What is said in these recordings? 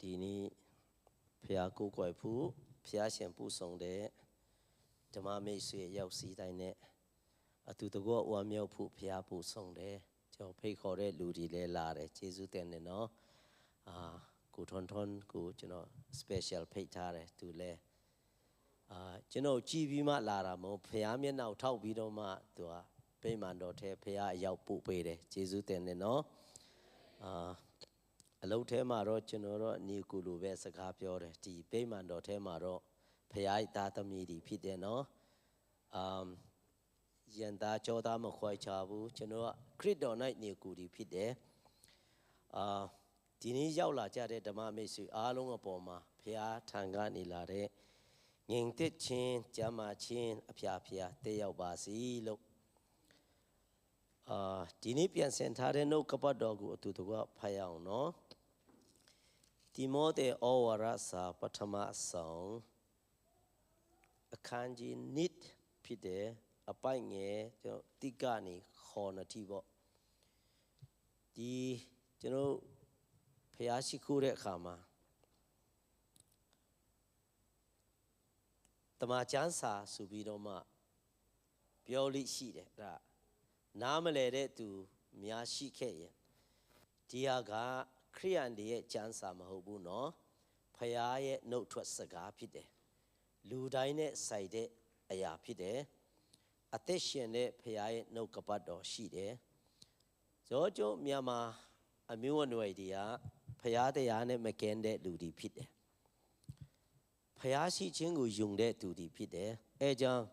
ဒီနေ့ဖျားကိုကိုယ်ဖူဖျားရှင်ပူဆောင်တဲ့ဓမ္မမိတ်ဆွေရောက်စီတိုင်းနဲ့အတူတကောဝမ်းမြောက်ဖို့ဖျားပူဆောင်တယ်ကျွန်တော်ဖိတ်ခေါ်တဲ့လူတွေလည်းလာတယ်ကျေးဇူးတင်တယ်နော်ကိုထွန်းထွန်းကိုကျွန်တော် special ဖိတ်ထားတယ်သူလည်းကျွန်တော်ကြည်ပြီးမှလာတာမဟုတ်ဖျားမျက်နှာထောက်ပြီးတော့မှသူကဗိမာန်တော်ထဲဖျားအရောက်ပို့ပေးတယ်ကျေးဇူးတင်တယ်နော်အလုပ်ထဲမှာတော့ကျွန်တော်တို့ညီကိုလိုပဲစကားပြောတယ်ဒီဗိမာန်တော်ထဲမှာတော့ဖျားသားသမီးတွေဖြစ်တယ်နော်ယန္တာကြောသားမခွဲချဘူးကျွန်တော်ကခရစ်တော်၌ညီကိုတွေဖြစ်တယ်ဒီနေ့ရောက်လာကြတဲ့ဓမ္မမိတ်ဆွေအားလုံးအပေါ်မှာဖျားထံကနေလာတဲ့ငြိမ်သက်ခြင်းကျမ်းမာခြင်းအဖျားဖျားတည်ရောက်ပါစေလို့ဒီနေ့ပြန်ဆင်ထားတဲ့နှုတ်ကပတ်တော်ကိုအတူတကွဖတ်ရအောင်နော်တိမောသေဩဝါဒစာပထမဆုံးအခန်းကြီး1ဖြစ်တယ်အပိုင်ငယ်ကျွန်တော်တိကနေခေါ်နေတိပေါ့ဒီကျွန်တော်ဖျားရှိခိုးတဲ့အခါမှာတမန်ကျမ်းစာဆိုပြီးတော့မှပြောလိရှိတယ်အဲ့ဒါနားမလဲတဲ့သူများရှိခဲ့ရင်ဒီဟာကခရိယန်တွေရဲ့ကျမ်းစာမဟုတ်ဘူးနော်ဖျားရဲ့နှုတ်ထွက်စကားဖြစ်တယ်လူတိုင်းနဲ့ဆိုင်တဲ့အရာဖြစ်တယ်အသက်ရှင်တဲ့ဖျားရဲ့နှုတ်ကပတ်တော်ရှိတယ်ဇောကျုံမြန်မာအမျိုးအနွယ်တွေကဖျားတရားနဲ့မကင်းတဲ့လူတွေဖြစ်တယ်ဖျားရှိခြင်းကိုယုံတဲ့သူတွေဖြစ်တယ်အဲကြောင့်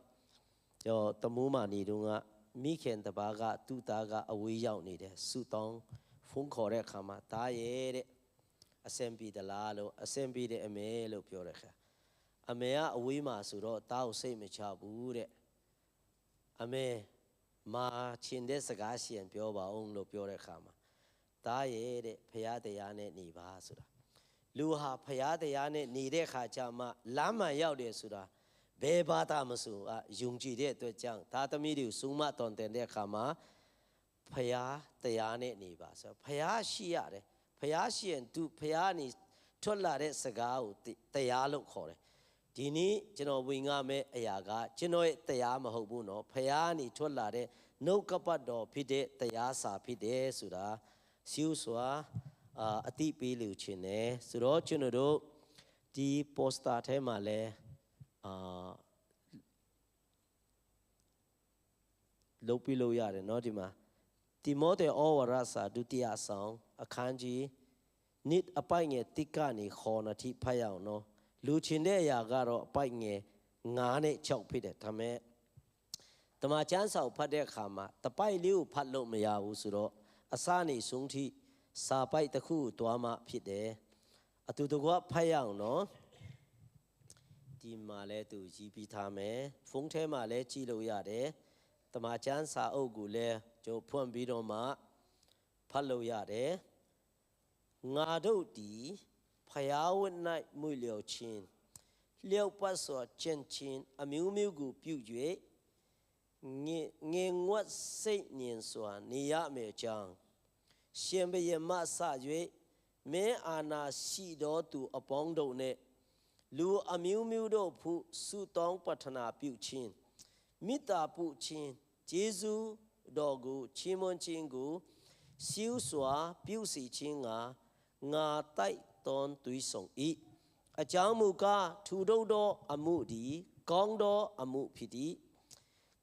ကျွန်တော်တမိုးမာနေတုန်းကမိခင်တပါးကသူ့သားကအဝေးရောက်နေတယ်စုတောင်းဖုန်းခေါ်တဲ့အခါမှာတားရဲ့တဲ့အစင်ပြီတလားလို့အစင်ပြီတဲ့အမေလို့ပြောတဲ့ခါအမေကအဝေးမှာဆိုတော့တားကိုစိတ်မချဘူးတဲ့အမေမာချင်တဲ့စကားရှင်ပြောပါအောင်လို့ပြောတဲ့ခါမှာတားရဲ့တဲ့ဖရာတရားနဲ့နေပါဆိုတာလူဟာဖရာတရားနဲ့နေတဲ့ခါကျမှလမ်းမှန်ရောက်တယ်ဆိုတာဘယ်ဘာသာမဆိုယုံကြည်တဲ့အတွက်ကြောင့်သားသမီးတွေကိုစုမတော်တင်တဲ့အခါမှာဖရာတရားနဲ့နေပါဆိုဖရာရှိရတယ်ဖရာရှိရင်သူဖရာနေထွက်လာတဲ့စကားကိုတရားလို့ခေါ်တယ်ဒီနေ့ကျွန်တော်ဝင်ငါမဲ့အရာကကျွန်တော်ရဲ့တရားမဟုတ်ဘူးနော်ဖရာနေထွက်လာတဲ့နှုတ်ကပတ်တော်ဖြစ်တဲ့တရားစာဖြစ်တယ်ဆိုတာစီးစွာအတိပေးလို့ခြင်းတယ်ဆိုတော့ကျွန်တော်တို့ဒီပိုစတာထဲမှာလဲလုပ်ပြလို့ရတယ်เนาะဒီမှာတိမောသေဩဝါဒစာဒုတိယဆောင်အခန်းကြီး1အပိုင်ငယ်1ကနေခေါ်နေထိဖတ်ရအောင်เนาะလူချင်းတဲ့အရာကတော့အပိုင်ငယ်9နဲ့6ဖြစ်တယ်ဒါမဲ့တမန်ကျမ်းစာကိုဖတ်တဲ့အခါမှာတပိုက်လေးကိုဖတ်လို့မရဘူးဆိုတော့အစနေဆုံးထိစာပိုက်တစ်ခုကိုတွားမှဖြစ်တယ်အတူတကွဖတ်ရအောင်เนาะဒီမှာလဲသူရေးပြီးထားမယ်ဖုန်းထဲမှာလဲကြည့်လို့ရတယ်တမန်ကျမ်းစာအုပ်ကိုလဲကျိုးဖွင့်ပြီးတော့မှဖတ်လို့ရတယ်ငါတို့ဒီဖယားဝတ်၌မွေလျော်ခြင်းလျောက်ပတ်စွာကျင့်ခြင်းအမျိုးမျိုးကိုပြု၍ငင်ငွတ်စိတ်ညင်စွာနေရမယ်ကြောင်းရှင်ဘုရင်မဆ၍မင်းအာနာရှိတော်သူအပေါင်းတို့နဲ့လူအမျိုးမျိုးတို့ဖုဆုတောင်းပတ္ထနာပြုခြင်းမေတ္တာပို့ခြင်းကျေးဇူးတော်ကိုချီးမွမ်းခြင်းကိုစီးစွာပြုစီခြင်းငါတိုက်တွန်းသွေးဆောင်၏အကြောင်းမူကားထူတို့သောအမှုသည်ကောင်းသောအမှုဖြစ်သည်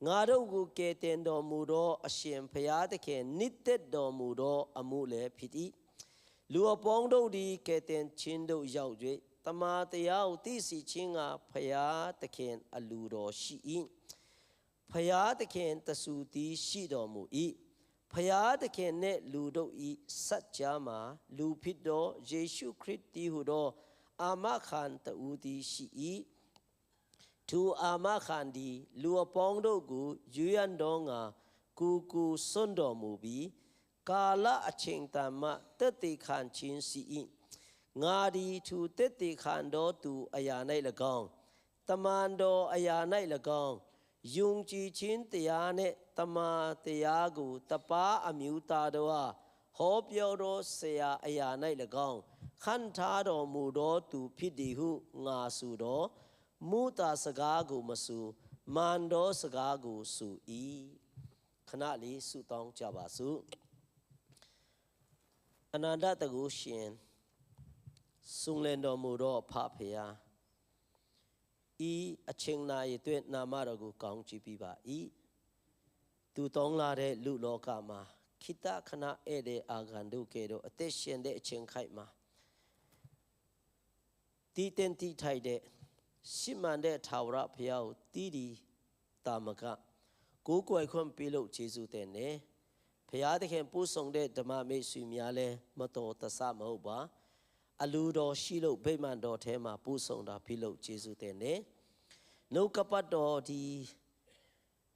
ငါတို့ကိုကယ်တင်တော်မူသောအရှင်ဘုရားသခင်နှစ်သက်တော်မူသောအမှုလည်းဖြစ်သည်လူအပေါင်းတို့သည်ကယ်တင်ခြင်းတို့ရောက်၍တမန်တရားကိုသိစီခြင်းကဘုရားသခင်အလူတော်ရှိ၏ဘုရားသခင်တဆူတည်ရှိတော်မူ၏ဘုရားသခင်နှင့်လူတို့၏စัจ जा မှာလူဖြစ်သောယေရှုခရစ်တည်ဟုသောအာမခံတူသည်ရှိ၏သူအာမခံသည်လူအပေါင်းတို့ကိုယူရန်တော်ငါကိုစွန့်တော်မူပြီးကာလအချိန်တန်မှတက်တည်ခံခြင်းရှိ၏ငါသည်သူတက်တည်ခံတော်သူအရာ၌၎င်းတမန်တော်အရာ၌၎င်းယုံကြည်ခြင်းတရားနဲ့တမန်တရားကိုတပါးအမျိုးသားတို့ဟောပြောသောဆရာအရာ၌၎င်း khăn thá đồ mù đó tu phít đi hu ngà su đó mu ta saga gu mà su man đó saga gu su y khana li su tong cha ba su ananda ta gu shin sung lên đồ mù đó pha phia y a ching na y tuyệt na ma đồ gu kaung chi pi ba y tu tong la de lu lo ka ma kita khana e de agan du ke do ate shin de ching khai ma ti ten ti thai de siman de thawra phiyao ti di tamaka ko koi khon pi lo jesu te ne phaya de khen pu song de dhama me sui mya le ma to ta sa ma ho ba alu do shi lo bhai man do the ma pu song da phi lo jesu te ne no kapat do di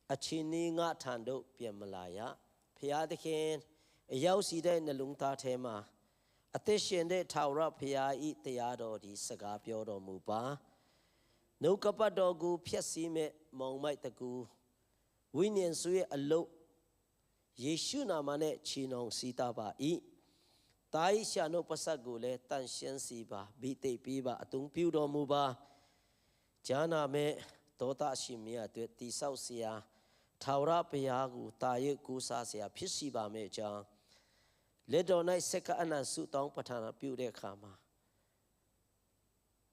a chin ni nga than do pian ma la ya phaya de khen a yaw si de na lung ta the ma a te shin de thawra phaya I taya do di saga pyo do mu ba no kapat do gu phyak si me mong mai ta gu win nyan su ye a lo Yeshu na ma ne chi nong si ta ba I tai sha no pasat gu le tan shen si ba bi te pi ba atung pyu do mu ba jana me to ta shi mi ya twe ti saw sia thawra phaya gu ta ye gu sa sia phit si ba me chang let do nai sek anan su tong pathana pyu de kha ma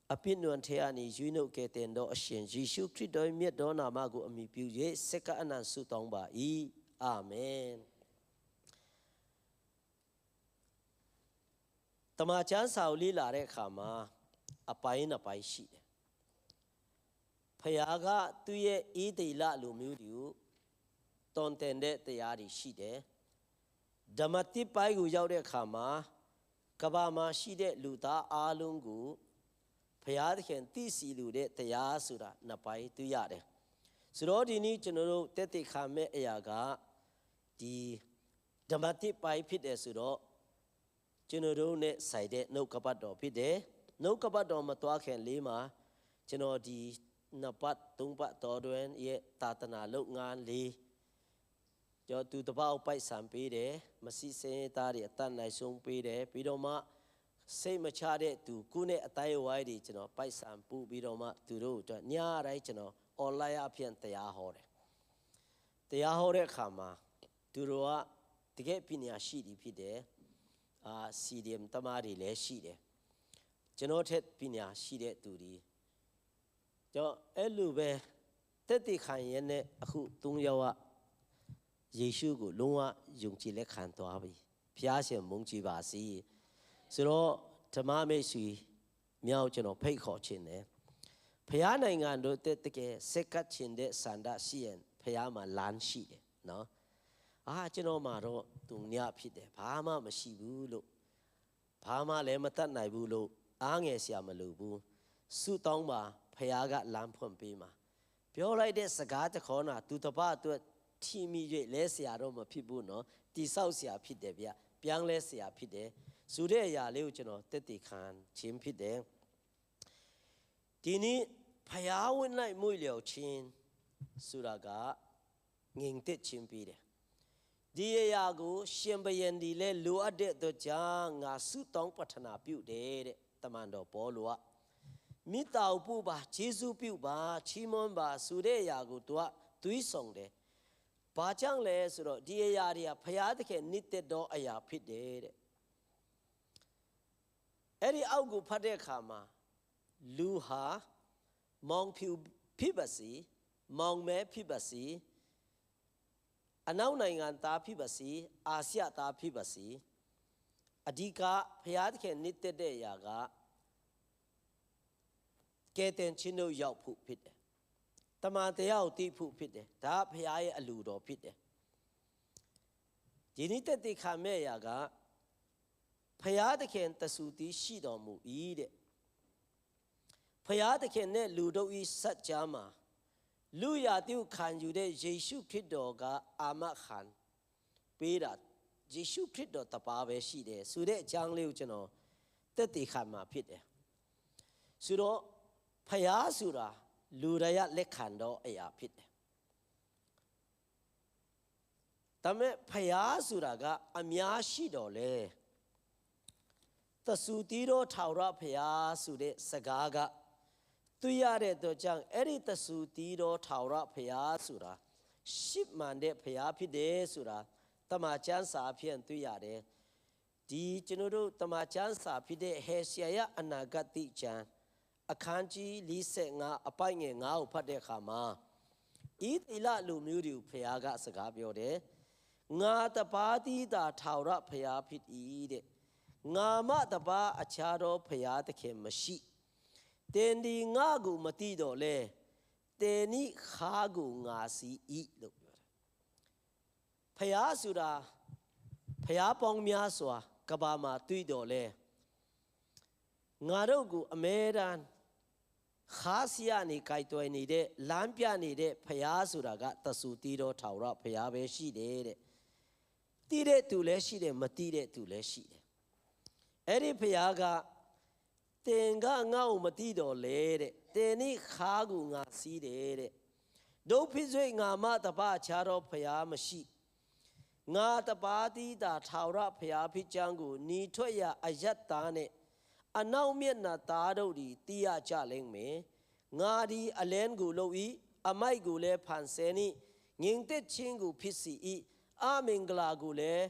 a pin nuan the ani yu no ke ten do a shin Yeshu Christ do miet do na ma gu a mi pyu ye sek anan su tong ba I Amen တမန်ကျမ်းစာကိုလေ့လာတဲ့အခါမှာအပိုင်းနှစ်ပိုင်းရှိတယ်။ဖခင်ကသူ့ရဲ့ဤဒေလလူမျိုးတွေကိုတွန်တင်တဲ့တရားတွေရှိတယ်။ဓမ္မတိပိုင်းကိုရောက်တဲ့အခါမှာကဘာမှာရှိတဲ့လူသားအားလုံးကိုဖခင်သခင်သိစီလူတဲ့တရားဆိုတာနှစ်ပိုင်းတွေ့ရတယ်။ဆိုတော့ဒီနေ့ကျွန်တော်တို့တက်တိခါမဲ့အရာကဒီဓမ္မတိပိုင်းဖြစ်တယ်ဆိုတော့ကျွန်တော်တို့နဲ့ဆိုင်တဲ့နှုတ်ကပတ်တော်ဖြစ်တယ်နှုတ်ကပတ်တော်မတွားခင်လေးမှာကျွန်တော်ဒီနှစ်ပတ်သုံးပတ်တော်တွင်ရဲ့တာသနာလုပ်ငန်းလေးကျော်သူတပောက်ပိုက်ဆံပေးတယ်မစီစင်းသားတွေအတတ်နိုင်ဆုံးပေးတယ်ပြီးတော့မှစိတ်မချတဲ့သူကိုနဲ့အတိုင်းဝိုင်းတွေကျွန်တော်ပိုက်ဆံပူပြီးတော့မှသူတို့အတွက်ညတိုင်းကျွန်တော် online အဖြစ်တရားဟောတယ်တရားဟောတဲ့အခါမှာသူတို့ကတကယ်ပညာရှိတွေဖြစ်တယ်CDM တမားတွေလည်းရှိတယ်ကျွန်တော်ထက်ပညာရှိတဲ့သူတွေကျွန်တော်အဲ့လိုပဲတက်တိခံရတဲ့အခု၃ယောက်ကယေရှုကိုလုံးဝယုံကြည်လက်ခံသွားပြီဖျားရှင်မုန်းကြည်ပါစေဆိုတော့ဓမ္မမိတ်ဆွေမြောက်ကျွန်တော်ဖိတ်ခေါ်ခြင်းတယ်ဖျားနိုင်ငံတို့တကယ်စက်ကတ်ခြင်းတဲ့စန္ဒရှိရင်ဖျားမှာလမ်းရှိတယ်နော်ကျွန်တော်မှာတော့သူညဖြစ်တယ်ဘာမှမရှိဘူးလို့ဘာမှလည်းမတတ်နိုင်ဘူးလို့အားငယ်စရာမလိုဘူးဆုတောင်းပါဖခင်ကလမ်းဖွင့်ပေးမှာပြောလိုက်တဲ့စကားတစ်ခေါက်နာသူတပအတွက်ထီမိ၍လဲစရာတော့မဖြစ်ဘူးနော်တိဆောက်စရာဖြစ်တယ်ဗျပြောင်းလဲစရာဖြစ်တယ်ဆိုတဲ့အရာလေးကိုကျွန်တော်တက်တည်ခံခြင်းဖြစ်တယ်ဒီနေ့ဖခင်ဝင်လိုက်မွေလျော်ခြင်းဆိုတာကငြိမ်သက်ခြင်းပြီးတယ်ဒီအရာကိုရှင်ဘရင်ဒီလဲလိုအပ်တဲ့အတွက်ကြောင့်ငါဆုတောင်းပတ္ထနာပြုတယ်တဲ့တမန်တော်ပေါလုကမိတောက်ပူပါဂျေဇုပြုပါချီးမွမ်းပါဆိုတဲ့အရာကိုသူကသွေးဆောင်တယ်ဘာကြောင့်လဲဆိုတော့ဒီအရာတွေကဖခင်သခင်နှစ်သက်သောအရာဖြစ်တယ်တဲ့အဲ့ဒီအောက်ကိုဖတ်တဲ့အခါမှာလူဟာမောင်ဖြူဖြစ်ပါစေမောင်မဲဖြစ်ပါစေအနောက်နိုင်ငံသားဖြစ်ပါစေအာရှသားဖြစ်ပါစေအဓိကဖျားသခင်နှစ်သက်တဲ့အရာကကဲတင်ချင်းတို့ရောက်ဖို့ဖြစ်တယ်တမန်တရားကိုသိဖို့ဖြစ်တယ်ဒါဖျားရဲ့အလိုတော်ဖြစ်တယ်ဒီနေ့တက်တိခါမဲ့အရာကဖျားသခင်တဆူတီးရှိတော်မူ၏တဲ့ဖျားသခင်နဲ့လူတို့ဤစัจ जाမှာလူရတိခံယူတဲ့ယေရှုခရစ်တော်ကအာမခံပေးတာယေရှုခရစ်တော်တပါးပဲရှိတယ်ဆိုတဲ့အကြောင်းလေးကိုကျွန်တော်တက်တည်ခံမှာဖြစ်တယ်ဆိုတော့ဖျားဆိုတာလူရရလက်ခံတော့အရာဖြစ်တယ်ဒါပေမဲ့ဖျားဆိုတာကအများရှိတော်လေ တဆူတီတော်ထာဝရဘုရားဆိုတဲ့စကားကတွေ့ရတဲ့အတွက်ကြောင့်အဲ့ဒီတဆူတီတော်ထာဝရဘုရားဆိုတာရှစ်မှန်တဲ့ဘုရားဖြစ်တယ်ဆိုတာတမန်ကျမ်းစာဖြင့်တွေ့ရတယ်ဒီကျွန်တော်တို့တမန်ကျမ်းစာဖြစ်တဲ့ဟေရှာယအနာဂတိကျမ်းအခန်းကြီး45အပိုင်ငယ်9ကိုဖတ်တဲ့အခါမှာဤသီလလူမျိုးတွေကိုဘုရားကစကားပြောတယ်ငါတပါးသီးသာထာဝရဘုရားဖြစ်၏တဲ့ငါမတပါးအခြားသောဘုရားသခင်မရှိတင်ဒီငါကိုမသိတော့လဲတင်နိခါကိုငါစီ၏လို့ပြောတယ်ဘုရားဆိုတာဘုရားပေါင်းများစွာကဘာမှာတွေ့တော်လဲငါတို့ကိုအမဲတမ်းခါစီယနေကြိုက်တွယ်နေတဲ့လမ်းပြနေတဲ့ဘုရားဆိုတာကတဆူတီတော်ထာဝရဘုရားပဲရှိတယ်တဲ့သိတဲ့သူလည်းရှိတယ်မသိတဲ့သူလည်းရှိတယ်အဲ့ဒီဘုရားကတင်ကငါ့ကိုမသိတော့လေတဲ့တင်နိခါကိုငါစီးတယ်တဲ့ဒုဖြစ်စွေငါမတပါးခြားတော့ဘုရားမရှိငါတပါးသီးသာထာဝရဘုရားဖြစ်ကြောင်းကိုညီထွက်ရအယတ်သားနဲ့အနောက်မျက်နှာသားတို့သည်သိရကြလိမ့်မယ်ငါဒီအလင်းကိုလုပ်၏အမိုက်ကိုလည်းဖန်ဆင်း၏ငြိမ်သက်ခြင်းကိုဖြစ်စီ၏အမင်္ဂလာကိုလည်း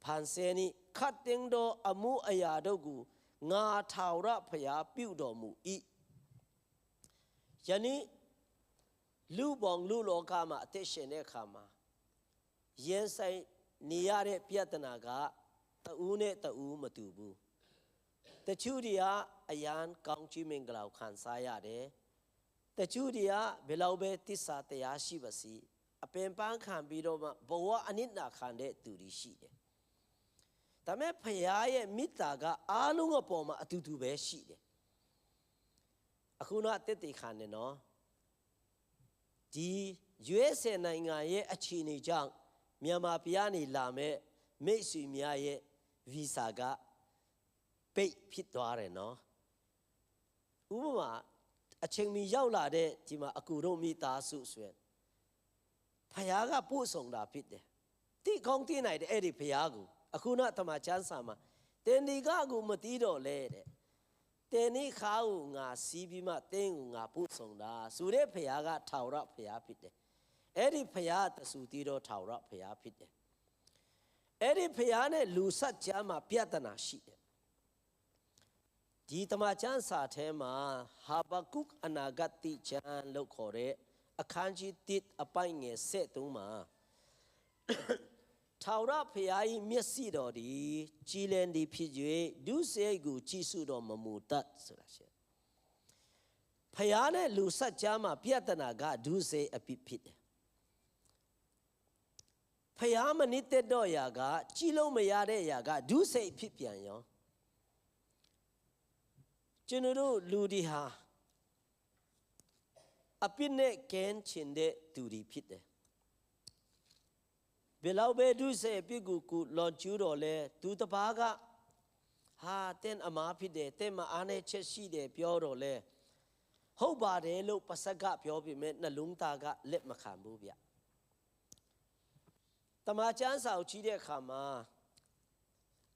ဖန်ဆင်း၏ခတ်တင်သောအမှုအရာတို့ကိုငါထာဝရဘုရားပြုတော်မူ၏ယနေ့လူပေါင်းလူလောကမှာအသက်ရှင်တဲ့အခါမှာရင်ဆိုင်နေရတဲ့ပြဿနာကတူနဲ့တူမတူဘူးတချို့တွေကအယံကောင်းချီးမင်္ဂလာခံစားရတယ်တချို့တွေကဘယ်လောက်ပဲတစ္ဆာတရားရှိပါစီအပင်ပန်းခံပြီးတော့မှဘဝအနစ်နာခံတဲ့သူတွေရှိတယ်ဒါပေမဲ့ဖခင်ရဲ့မေတ္တာကအားလုံးအပေါ်မှာအတူတူပဲရှိတယ်အခုတော့တက်တေခံနေနော်ဒီ USA နိုင်ငံရဲ့အခြေအနေကြောင့်မြန်မာပြည်ကနေလာမဲ့မိတ်ဆွေများရဲ့ဗီဇာကပိတ်ဖြစ်သွားတယ်နော်ဥပမာအချိန်မီရောက်လာတဲ့ဒီမှာအကူတို့မိသားစုဆိုရင်ဖခင်ကပို့ဆောင်တာဖြစ်တယ်တိကောင်းတင်နိုင်တဲ့အဲ့ဒီဖခင်ကိုအခုတော့တမန်ကျမ်းစာမှာတင်ဒီကကိုမတီးတော့လဲတဲ့တင်ဒီခါကိုငါစီးပြီးမှတင်းကိုငါပို့ဆောင်တာဆိုတဲ့ဖခင်ကထာဝရဖခင်ဖြစ်တယ်အဲ့ဒီဖခင်တဆူတီးတော့ထာဝရဖခင်ဖြစ်တယ်အဲ့ဒီဖခင်နဲ့လူဆက်ကြမ်းမှာပြဿနာရှိတယ်ဒီတမန်ကျမ်းစာထဲမှာဟာဘကုတ်အနာဂတိကျမ်းလို့ခေါ်တဲ့အခန်းကြီး1အပိုင်ငယ်73မှာထာဝရဘုရား၏မျက်စိတော်သည်ကြည်လင်သည်ဖြစ်၍ဒုစရိုက်ကိုကြည့်ရှုတော်မမူတတ်ဆိုတာရှိဘုရားနဲ့လူဆက်ကြားမှာပြဿနာကဒုစရိုက်အဖြစ်ဖြစ်တယ်ဘုရားမနစ်သက်တော့ရာကကြည်လို့မရတဲ့ရာကဒုစရိုက်ဖြစ်ပြန်ရောကျွန်တော်တို့လူဒီဟာအပြစ်နဲ့ကင်းချင်တဲ့သူတွေဖြစ်တယ်ဘယ်လောက်ပဲဒုစရိုက်ပြစ်ကိုလော်ကျူးတော်လဲသူတပါးကဟာတဲ့အမားဖြစ်တယ်တဲ့မအားနဲ့ချက်ရှိတယ်ပြောတော့လဲဟုတ်ပါတယ်လို့ပစကပြောပြီးမဲ့နှလုံးသားကလက်မခံဘူးဗျတမန်ကျမ်းစာကိုကြည့်တဲ့အခါမှာ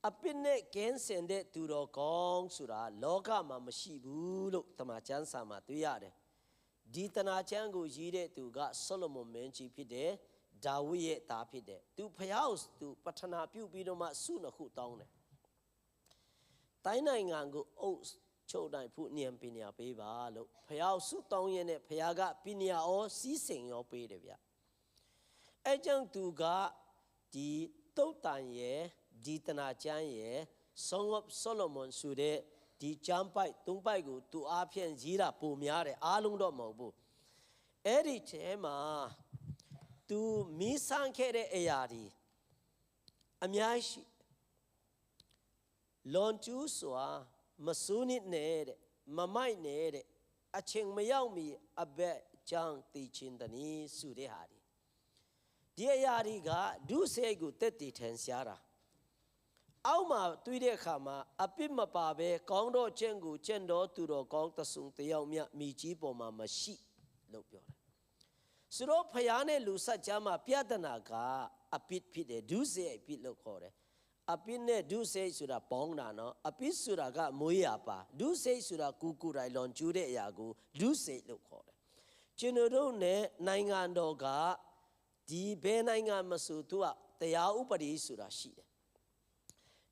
အပြစ်နဲ့ကင်းစင်တဲ့သူတော်ကောင်းဆိုတာလောကမှာမရှိဘူးလို့တမန်ကျမ်းစာမှာတွေ့ရတယ်ဒီတနာကျမ်းကိုရေးတဲ့သူကဆိုလိုမွန်မင်းကြီးဖြစ်တယ်ဒါဝိဒ်ရဲ့သားဖြစ်တယ်သူဖျားကိုသူပထနာပြုပြီးတော့မှဆုနှစ်ခုတောင်းတယ်တိုင်းနိုင်ငံကိုအုပ်ချုပ်နိုင်ဖို့ဉာဏ်ပညာပေးပါလို့ဖျားကိုဆုတောင်းရင်းနဲ့ဖျားကပညာရောစီးစိမ်ရောပေးတယ်ဗျအဲကြောင့်သူကဒီတုတ်တန်ရဲ့ဒီတနာကျမ်းရဲ့ Song of Solomon ဆိုတဲ့ဒီကျမ်းပိုက်သုံးပိုက်ကိုသူအားဖြင့်ရေးတာပုံများတယ်အားလုံးတော့မဟုတ်ဘူးအဲ့ဒီထဲမှာသူမီးဆန်းခဲ့တဲ့အရာတွေအများရှိလွန်ကျူးစွာမစိုးနစ်နဲ့မမိုက်နဲ့အချိန်မရောက်မီအဘက်ကြောင့်တည်ခြင်းတနည်းဆိုတဲ့ဟာဒီအရာတွေကဒုစရိုက်ကိုတက်တည်ထင်ရှားတာအောက်မှာတွေ့တဲ့အခါမှာအပြစ်မပါဘဲကောင်းတော့ခြင်းကိုကျင့်တော်သူတော်ကောင်းတဆုံတယောက်မြမိကြီးပေါ်မှာမရှိလို့ပြောတယ်ဆိုတော့ဖယားနဲ့လူဆက်ကြားမှာပြဿနာကအပြစ်ဖြစ်တယ်ဒုစရိုက်ဖြစ်လို့ခေါ်တယ် အပိနဲ့ဒုစိတ်ဆိုတာပေါင်းတာနော်အပိဆိုတာကမွေးရပါဒုစိတ်ဆိုတာကိုကိုယ်တိုင်လွန်ကျူးတဲ့အရာကိုဒုစိတ်လို့ခေါ်တယ်ကျွန်တော်တို့နဲ့နိုင်ငံတော်ကဒီဘယ်နိုင်ငံမဆိုသူကတရားဥပဒေဆိုတာရှိတယ်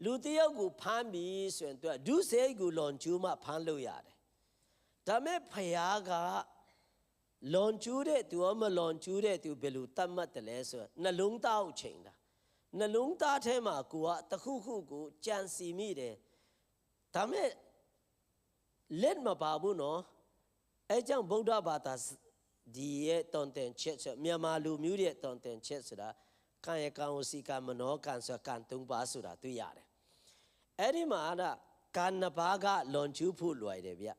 လူတယောက်ကိုဖမ်းပြီးဆိုရင်သူကဒုစိတ်ကိုလွန်ကျူးမှဖမ်းလို့ရတယ်ဒါမဲ့ဖယားကလွန်ကျူးတဲ့သူမလွန်ကျူးတဲ့သူဘယ်လိုတတ်မှတ်တယ်လဲဆိုတော့နှလုံးသားကိုချိန်တာနှလုံးသားထဲမှာကိုကတခုခုကိုကြံစီမိတယ်ဒါမဲ့လက်မပါဘူးနော်အဲကြောင့်ဗုဒ္ဓဘာသာဒီရဲ့တုံတန်ချက်ဆိုမြန်မာလူမျိုးရဲ့တုံတန်ချက်ဆိုတာကာယကံဝစီကံမနောကံဆိုကံ၃ပါးဆိုတာတွေ့ရတယ်အဲ့ဒီမှာကံနှစ်ပါးကလွန်ကျူးဖို့လွယ်တယ်ဗျ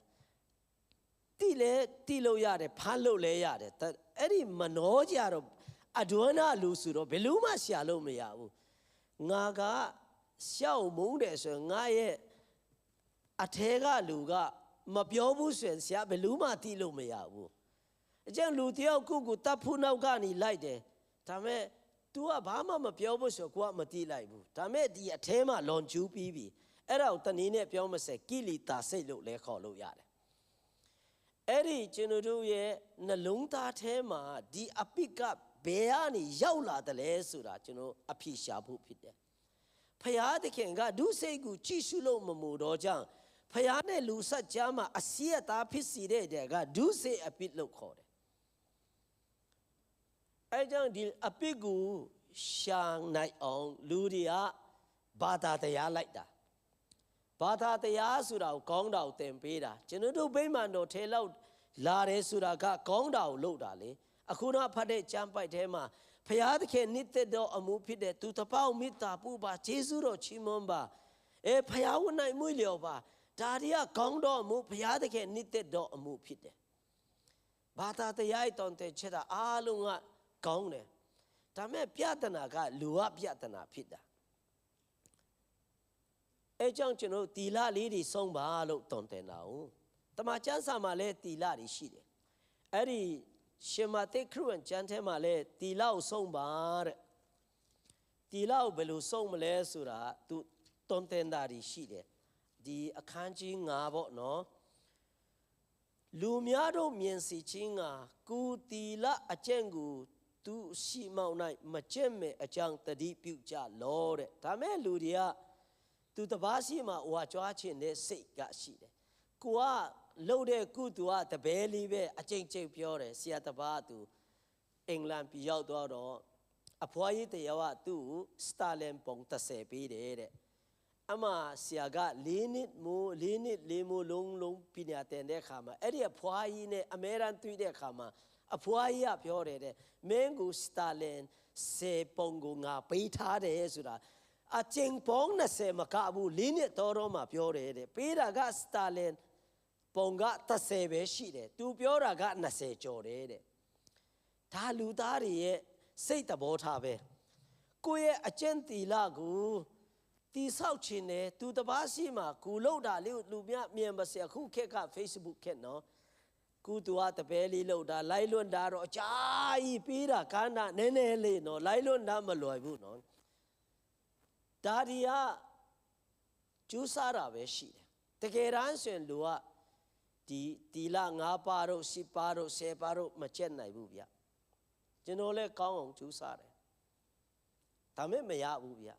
တိလို့ရတယ်ဖမ်းလို့လည်းရတယ်အဲ့ဒီမနောကြတော့အဒွမ်းနာလူဆိုတော့ဘယ်လို့မှရှာလို့မရဘူးငါကရှောက်မုန်းတယ်ဆိုရင်ငါရဲ့အထဲကလူကမပြောဘူးဆိုရင်ဆရာဘယ်လို့မှသိလို့မရဘူးအကျဉ်းလူတယောက်ကိုတပ်ဖို့နောက်ကနေလိုက်တယ်ဒါမဲ့ तू ကဘာမှမပြောဘူးဆိုကိုကမသိလိုက်ဘူးဒါမဲ့ဒီအထဲမှာလွန်ကျူးပြီးပြီအဲ့ဒါကိုတနည်းနဲ့ပြောမစဲကိလေသာစိတ်လို့လဲခေါ်လို့ရတယ်အဲ့ဒီကျွန်တော်တို့ရဲ့နှလုံးသားထဲမှာဒီအပိကဘယ်ကနေရောက်လာတယ်လဲဆိုတာကျွန်တော်အဖြေရှာဖို့ဖြစ်တယ်ဖယားသခင်ကဒုစိတ်ကိုကြည့်ရှုလို့မမို့တော့ကြောင့်ဖယားနဲ့လူဆက်ကြားမှာအစီအသားဖြစ်စီတဲ့တဲ့ကဒုစိတ်အပိလို့ခေါ်တယ်အဲကြောင့်ဒီအပိကိုရှာနိုင်အောင်လူတွေကဘာသာတရားလိုက်တာဘာသာတရားဆိုတာကိုကောင်းတာကိုသင်ပေးတာကျွန်တော်တို့ဗိမာန်တော်ထဲလောက်လာတယ်ဆိုတာကကောင်းတာကိုလုပ်တာလေအခုတော့ဖတ်တဲ့ကျမ်းပိုက်ထဲမှာဖယားသခင်နှစ်သက်သောအမှုဖြစ်တဲ့သူတစ်ပေါက်မေတ္တာပို့ပါယေရှုတော်ချီးမွမ်းပါဖယားဝနိုင်မွေးလျော်ပါဒါတွေကကောင်းတော်မူဖယားသခင်နှစ်သက်တော်အမှုဖြစ်တယ်ဘာသာတရားတောင်းတဲ့ချက်တာအားလုံးကကောင်းတယ်ဒါမဲ့ပြဿနာကလူကပြဿနာဖြစ်တာအဲကြောင့်ကျွန်တော်တီလာလေးတွေဆုံးပါလို့တောင်းတင်တာ哦တမန်ကျမ်းစာမှာလည်းတီလာတွေရှိတယ်အဲ့ဒီရှမာတိခရစ်ဝင်ကျမ်းထဲမှာလည်းတီလာကိုဆုံးပါတဲ့တီလာကိုဘယ်လိုဆုံးမလဲဆိုတာသူတောင်းတင်တာတွေရှိတယ်ဒီအခန်းကြီး9ပေါ့နော်လူများတို့မြင်စီခြင်းကကုတီလာအကျင့်ကိုသူရှိမောင်း၌မကျင့်မဲ့အကြောင်းတတိပြုကြလောတဲ့ဒါမဲ့လူတွေကသူတပါးရှိမှဟိုကကြွားခြင်းနဲ့စိတ်ကရှိတယ်ကိုကလှုပ်တဲ့ကုသူကတပဲလေးပဲအကျင့်ကျင့်ပြောတယ်ဆရာတပါးသူအင်္ဂလန်ပြည်ရောက်တော့အဖွားကြီးတယောက်ကသူ့စတာလင်ပုံ30ပေးတယ်တဲ့အမဆရာက4နှစ်မိုးလုံးပညာသင်တဲ့အခါမှာအဲ့ဒီအဖွားကြီးနဲ့အမဲရန်တွေ့တဲ့အခါမှာအဖွားကြီးကပြောတယ်တဲ့မင်းကိုစတာလင်10ပုံကိုငါပေးထားတယ်ဆိုတာအကျင့်ပေါင်း20မကဘူး4နှစ်တော်မှပြောတယ်တဲ့ပေးတာကစတာလင်ပုံက30ပဲရှိတယ်သူပြောတာက20ကျော်တယ်တဲ့ဒါလူသားတွေရဲ့စိတ်သဘောထားပဲကိုယ့်ရဲ့အကျင့်တီလာကိုတီဆောက်ခြင်းနဲ့သူတပားရှိမှကိုလောက်တာလေးလူမြင်ပါစေအခုခက်က Facebook ခက်နော်ကုတူဟာတပဲလေးလောက်တာလိုက်လွတ်တာတော့အကြာကြီးပြီးတာကန်းတာနည်းနည်းလေးနော်လိုက်လွတ်တာမလွယ်ဘူးနော်ဒါဒီကကျူးစားတာပဲရှိတယ်တကယ်တမ်းဆိုရင်လူကဒီတီလာ9ပါးတို့10ပါးတို့10ပါးတို့မကျက်နိုင်ဘူးဗျကျွန်တော်လည်းကောင်းအောင်ကျူးစားတယ်ဒါမဲ့မရဘူးဗျ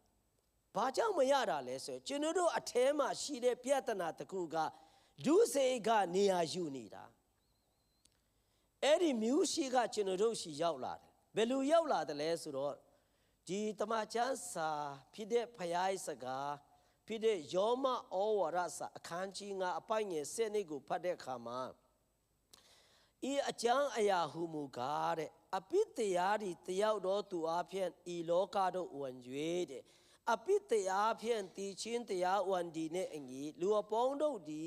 ဘာကြောင့်မရတာလဲဆိုကျွန်တော်တို့အထဲမှာရှိတဲ့ပြဿနာတစ်ခုကဒုစိတ်ကနေရာယူနေတာအဲ့ဒီမျိုးရှိကကျွန်တော်တို့ရှိရောက်လာတယ်ဘယ်လိုရောက်လာတယ်လဲဆိုတော့ဒီတမန်ကျမ်းစာဖြစ်တဲ့ဖယားစကားဖြစ်တဲ့ယောမဩဝါဒစာအခန်းကြီး9အပိုင်ငယ်7ကိုဖတ်တဲ့အခါမှာဤအကျမ်းအရာဟုမူကားတဲ့အပိတရားဒီတယောက်တော်သူအဖျင်ဤလောကတို့ဝင်၍တဲ့အပိတရားဖြင့်တည်ခြင်းတရားဝန်ဒီနဲ့အညီလူအပေါင်းတို့ဒီ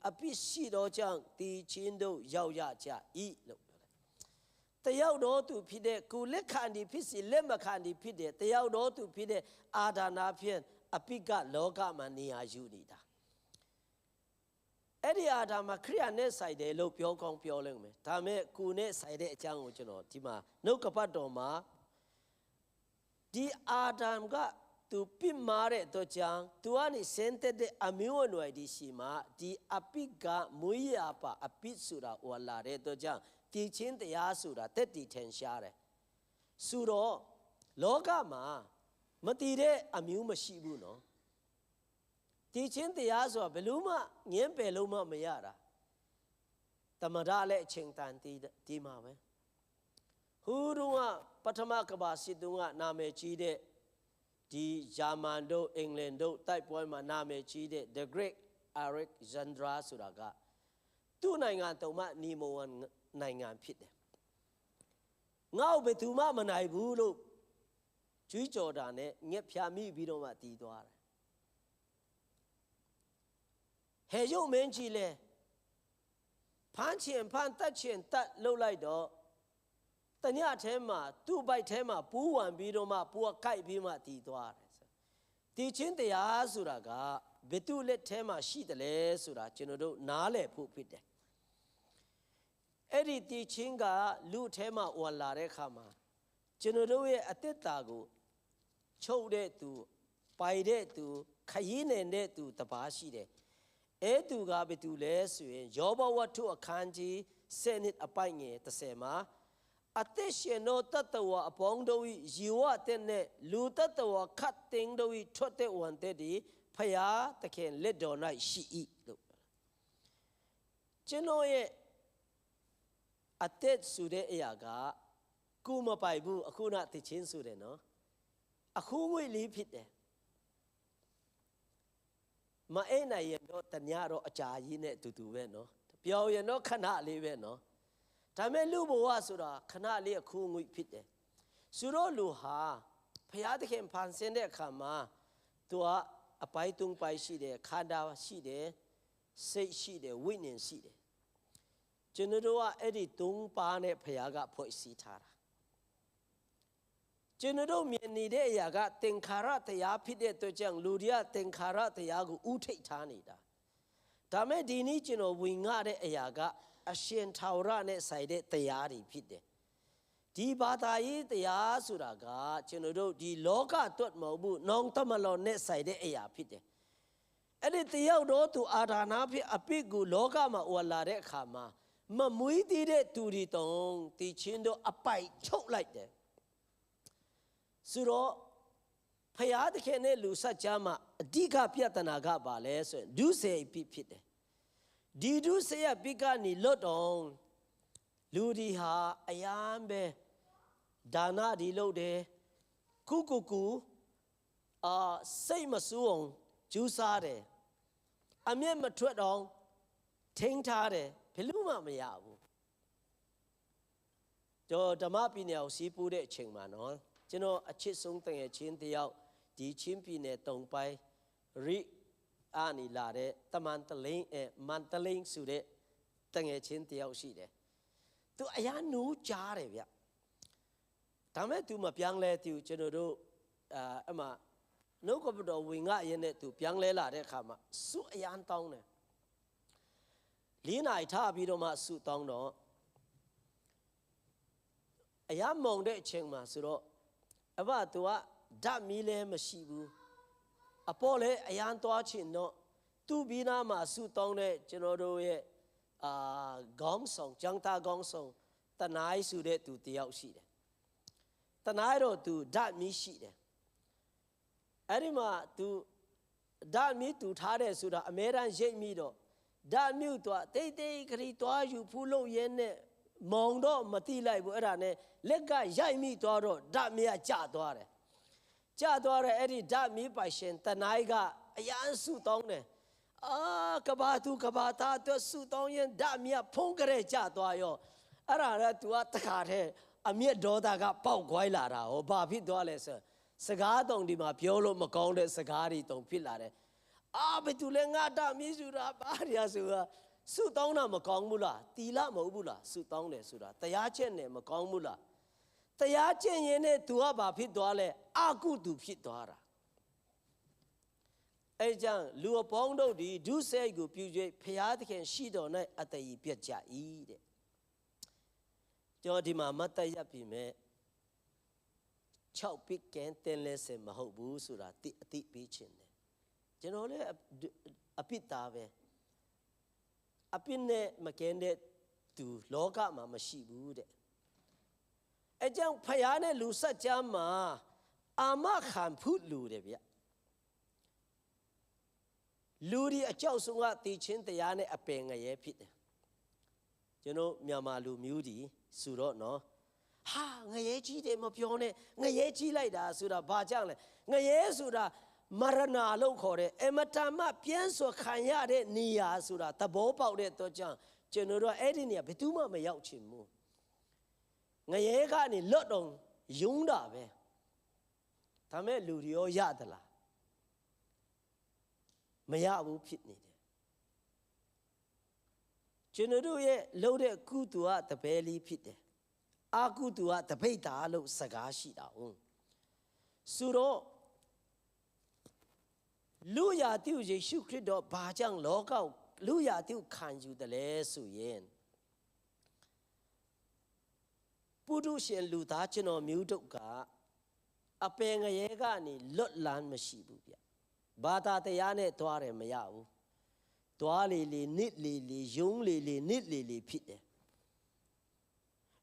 အပိရှိသောကြောင့်တည်ခြင်းတို့ရောက်ရကြ၏လို့ပြောတယ်။တယောက်တော်သူဖြစ်တဲ့ကိုလက်ခံဒီဖြစ်စီလက်မခံဒီဖြစ်တဲ့တယောက်တော်သူဖြစ်တဲ့အာဒါနာဖြင့်အပိကလောကမှာနေရာယူနေတာ။အဲ့ဒီအာဒါမှာခရိယာနဲ့ဆိုင်တယ်လို့ပြောကောင်းပြောလိမ့်မယ်။ဒါမဲ့ကိုနဲ့ဆိုင်တဲ့အကြောင်းကိုကျွန်တော်ဒီမှာနှုတ်ကပတ်တော်မှာဒီအာဒမ်က သူပြစ်မှားတဲ့အတွက်ကြောင့်သူကနေစင်တက်တဲ့အမျိုးအနွယ်ဒီရှိမှာဒီအပိကမွေးရပါအပိဆိုတာဟောလာတဲ့အတွက်ကြောင့်ဒီချင်းတရားဆိုတာတက်တည်ထင်ရှားတယ်ဆိုတော့လောကမှာမတည်တဲ့အမျိုးမရှိဘူးနော်ဒီချင်းတရားဆိုတာဘယ်လို့မှငင်းပယ်လို့မှမရတာတမဒါလည်းအချိန်တန်ဒီမှာပဲဟူတော့ပထမကဘာစစ်တုံးကနာမည်ကြီးတဲ့ဒီဂျာမန်တို့အင်္ဂလန်တို့တိုက်ပွဲမှာနာမည်ကြီးတဲ့ The Great Alexander ဆိုတာကသူ့နိုင်ငံတုံးမှနီမိုဝန်နိုင်ငံဖြစ်တယ်ငါ့ဘယ်သူမှမနိုင်ဘူးလို့ကျွေးကြော်တာနဲ့ငှက်ဖြာမိပြီးတော့မှတည်သွားတယ်ဟဲ့ရုံမင်းကြီးလဲဖမ်းချင်ဖမ်းတတ်ချင်တတ်လှုပ်လိုက်တော့တညထဲမှာသူ့ဘိုက်ထဲမှာပူးဝင်ပြီးတော့မှပူကကိုက်ပြီးမှတည်သွားတယ်ဒီချင်းတရားဆိုတာကဘယ်သူလက်ထဲမှာရှိတယ်လဲဆိုတာကျွန်တော်တို့နားလည်ဖို့ဖြစ်တယ်အဲ့ဒီဒီချင်းကလူထဲမှာဝင်လာတဲ့အခါမှာကျွန်တော်တို့ရဲ့အသက်တာကိုချုပ်တဲ့သူပိုင်တဲ့သူခရီးနေတဲ့သူတပါးရှိတယ်အဲ့သူကဘယ်သူလဲဆိုရင်ယောဘဝတ္ထုအခန်းကြီး7အပိုင်ငယ်30မှာအသက်ရှင်သောတတ္တဝါအပေါင်းတို့၏ဇီဝတဲ့နဲ့လူတတ္တဝါခတ်သိမ်းတို့၏ထွက်တဲ့ဝန်တဲ့ဒီဖယားသခင်လက်တော်၌ရှိ၏လို့ကျွန်တော်ရဲ့အသက်ဆိုတဲ့အရာကကိုမပိုင်ဘူးအခုနတချင်းဆိုတယ်နော်အခုငွေလေးဖြစ်တယ်မအိနိုင်ရင်တော့တ냐တော့အကြာကြီးနဲ့အတူတူပဲနော်ပြောရင်တော့ခဏလေးပဲနော်ဒါမဲ့လူဘဝဆိုတာခဏလေးအခုငွေဖြစ်တယ်ဆိုတော့လူဟာဖယားသခင်ဖန်ဆင်းတဲ့အခါမှာသူကအပိုင်တုံးပိုင်ရှိတယ်ခန္ဓာရှိတယ်စိတ်ရှိတယ်ဝိညာဉ်ရှိတယ်ကျွန်တော်တို့ကအဲ့ဒီ၃ပါးနဲ့ဖယားကဖွဲ့စည်းထားတာကျွန်တော်တို့မြင်နေတဲ့အရာကသင်္ခါရတရားဖြစ်တဲ့အတွက်ကြောင့်လူတွေကသင်္ခါရတရားကိုဥထိတ်ထားနေတာဒါမဲ့ဒီနေ့ကျွန်တော်ဝင်ငှတဲ့အရာကအရှင်ထာဝရနဲ့ဆိုင်တဲ့တရားတွေဖြစ်တယ်ဒီဘာသာရေးတရားဆိုတာကကျွန်တော်တို့ဒီလောကတွတ်မဟုတ်ဘူးနောင်တမလောနဲ့ဆိုင်တဲ့အရာဖြစ်တယ်အဲ့ဒီတယောက်တော့သူအာဒါနာဖြစ်အပိကိုလောကမှာဝလာတဲ့အခါမှာမမွေးသေးတဲ့သူတွေတုံးဒီချင်းတို့အပိုက်ချုပ်လိုက်တယ်ဆိုတော့ဖယားသခင်နဲ့လူဆက်ကြားမှာအဓိကပြဿနာကဘာလဲဆိုရင်ဒုစရိုက်ဖြစ်တယ်ဒီဒုစရိုက်ပိကနေလွတ်တော့လူဒီဟာအယံပဲဒါနဒီလုပ်တယ်ကုစိတ်မဆူအောင်ကျူးစားတယ်အမျက်မထွက်တော့ထိန်းထားတယ်ဘယ်လို့မှမရဘူးတော့ဓမ္မပညာကိုစီးပူးတဲ့အချိန်မှာနော်ကျွန်တော်အချစ်ဆုံးတငယ်ချင်းတယောက်ဒီချင်းပြည်နယ်တုံပိုင်းရိအာနီလာတဲ့တမန်တလင်းမန်တလင်းဆိုတဲ့တငယ်ချင်းတယောက်ရှိတယ်သူအရာနူးကြားတယ်ဗျဒါမဲ့သူမပြောင်းလဲသူကျွန်တော်တို့အမှနှုတ်ကပတော်ဝင်ငါရဲ့နဲ့သူပြောင်းလဲလာတဲ့အခါမှာစုအရန်တောင်းတယ်၄နိုင်ထားပြီးတော့မှစုတောင်းတော့အရာမုံတဲ့အချိန်မှာဆိုတော့အဘသူကဓာတ်မီးလည်းမရှိဘူးအပေါ်လည်းအရန်သွားချင်တော့သူ့ဘီနာမှာစုတောင်းတဲ့ကျွန်တော်တို့ရဲ့ခေါင်းဆောင်ကျန်းသားခေါင်းဆောင်တနိုင်ဆိုတဲ့သူတယောက်ရှိတယ်တနိုင်တော့သူဓာတ်မီးရှိတယ်အဲ့ဒီမှာသူဓာတ်မီးတူထားတယ်ဆိုတာအမဲတမ်းရိတ်မိတော့ဓာတ်မြုပ်သွားတိတ်တိတ်ခရီးသွားယူဖူးလို့ရဲနဲ့မောင်တော့မတိလိုက်ဘူးအဲ့ဒါနဲ့လက်ကရိုက်မိသွားတော့ဓာတ်မီးကကျသွားတယ်ကျသွားတဲ့အဲ့ဒီဓာတ်မီးပိုင်ရှင်တနိုင်ကအရန်စုတောင်းတယ်ကဘာသူကဘာသားအတွက်စုတောင်းရင်ဓာတ်မီးကဖုံးကြဲကျသွားရောအဲ့ဒါနဲ့ तू ကတခါတည်းအမျက်ဒေါသကပေါက်ခွိုင်းလာတာဟောဘာဖြစ်သွားလဲဆိုစကားတုံဒီမှာပြောလို့မကောင်းတဲ့စကားတွေတုံဖြစ်လာတယ်ဘယ်သူလဲငါဓာတ်မီးဆိုတာဘာရဆိုတာစုတောင်းတာမကောင်းဘူးလားတီလာမဟုတ်ဘူးလားစုတောင်းတယ်ဆိုတာတရားချက်နဲ့မကောင်းဘူးလားတရားကျင့်ရင်နဲ့ तू ကဘာဖြစ်သွားလဲအကုသူဖြစ်သွားတာအဲကြောင့်လူအပေါင်းတို့ဒီဒုစရိုက်ကိုပြု၍ဖျားသခင်ရှိတော်၌အတ္တကြီးပြတ်ကြ၏တဲ့ကျွန်တော်ဒီမှာမတ်တရပြီမဲ့ 6 big can တင်လဲစင်မဟုတ်ဘူးဆိုတာအတိပေးခြင်းတယ်ကျွန်တော်လည်းအပြစ်သားပဲအပြစ်နဲ့မကင်းတဲ့သူလောကမှာမရှိဘူးတဲ့အကြောင်းဖယားနဲ့လူဆက်ကြမှာအာမခံဖို့လူတယ်ဗျလူဒီအကြောက်ဆုံးကတည်ချင်းတရားနဲ့အပင်ငရဲဖြစ်တယ်ကျွန်တော်မြန်မာလူမျိုးဒီဆိုတော့နော်ဟာငရဲကြီးတယ်မပြောနဲ့ငရဲကြီးလိုက်တာဆိုတာဘာကြောင့်လဲငရဲဆိုတာမရဏလို့ခေါ်တယ်အမတမပြန်ဆိုခံရတဲ့နေရာဆိုတာသဘောပေါက်တဲ့တော့ကြောင့်ကျွန်တော်တို့အဲ့ဒီနေရာဘယ်သူမှမရောက်ချင်ဘူးငရဲကနေလွတ်တော့ယုံတာပဲဒါမဲ့လူတွေရောရသလားမရဘူးဖြစ်နေတယ်ကျွန်တော်တို့ရဲ့လှုပ်တဲ့ကုသိုလ်ကတပည့်လေးဖြစ်တယ်အာကုသိုလ်ကတပိတ်တာလို့စကားရှိတာဟုတ်ဆိုတော့လူရတိယေရှုခရစ်တော်ဘာကြောင့်လောကလူရတိခံယူတယ်လဲဆိုရင်ပုထုရှင်လူသားကျွန်တော်မျိုးတို့ကအပင်ငရဲကနေလွတ်လန်းမရှိဘူးဗျဘာသာတရားနဲ့တွားတယ်မရဘူးတွားလေလေနစ်လေလေယုံလေလေနစ်လေလေဖြစ်တယ်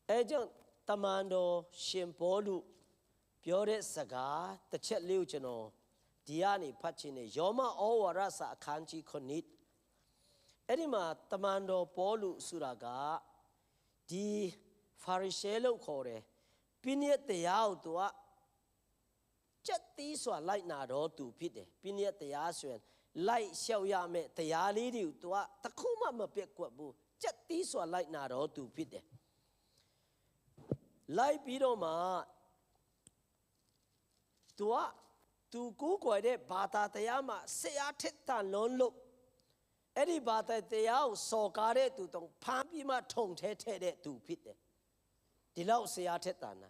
အဲကြောင့်တမန်တော်ရှင်ပေါလုပြောတဲ့စကားတစ်ချက်လေးကိုကျွန်တော်ဒီကနေဖတ်ခြင်းနဲ့ယောမဩဝါဒစာအခန်းကြီး9အဲ့ဒီမှာတမန်တော်ပေါလုဆိုတာကဒီဖာရိရှဲလို့ခေါ်တယ်ပြည့်ညက်တရားကိုသူကစက်တီးစွာလိုက်နာတော့သူဖြစ်တယ်ပြည့်ညက်တရားဆိုရင်လိုက်လျှောက်ရမယ်တရားလေးတွေကိုသူကတခုမှမပြတ်ကွက်ဘူးစက်တီးစွာလိုက်နာတော့သူဖြစ်တယ်လိုက်ပြီးတော့မှသူကိုယ်ကွယ်တဲ့ဘာသာတရားမှာဆရာထက်တန်လုံးလို့အဲ့ဒီဘာသာတရားကိုစော်ကားတဲ့သူတောင်ဖမ်းပြီးမှထုံထဲထဲတဲ့သူဖြစ်တယ်ဒီလောက်ဆရာထက်တန်တာ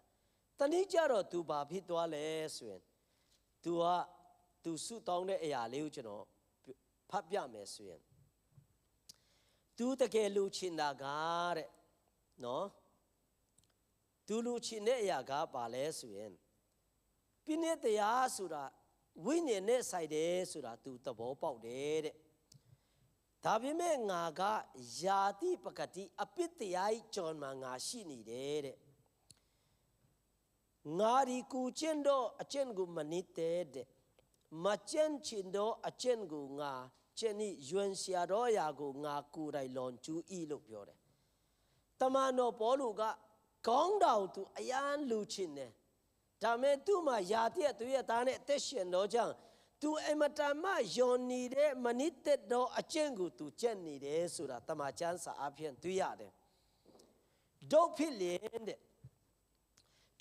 တနည်းကြတော့သူဘာဖြစ်သွားလဲဆိုရင်သူဆုတောင်းတဲ့အရာလေးကိုကျွန်တော်ဖတ်ပြမယ်ဆိုရင်သူတကယ်လူချင်တာကတဲ့နော်သူလူချင်တဲ့အရာကဘာလဲဆိုရင်ပြည့်တဲ့တရားဆိုတာဝိညာဉ်နဲ့ဆိုင်တယ်ဆိုတာသူသဘောပေါက်တယ်တဲ့ဒါပေမဲ့ငါကယာတိပကတိအပိတရားကြီးကြော်မှငါရှိနေတယ်တဲ့ငါဒီကူကျင့်တော့အကျင့်ကိုမနစ်တဲ့မကျင့်ချင်တော့အကျင့်ကိုငါကျင့်ဤယွန်ရှာတော့ရာကိုငါကိုယ်တိုင်လွန်ကျူးဤလို့ပြောတယ်တမန်တော်ပေါလုကကောင်းတော်သူအယံလူချင်တယ်ဒါမဲ့သူ့မှာယာတိသူရဲ့သားနဲ့အသက်ရှင်တော့ကြောင့်သူအမတမယွန်နေတဲ့မနစ်တဲ့တော့အကျင့်ကိုသူကျင့်နေတယ်ဆိုတာတမန်ကျမ်းစာအဖြစ်တွေ့ရတယ်ဒုတ်ဖြစ်လင်တဲ့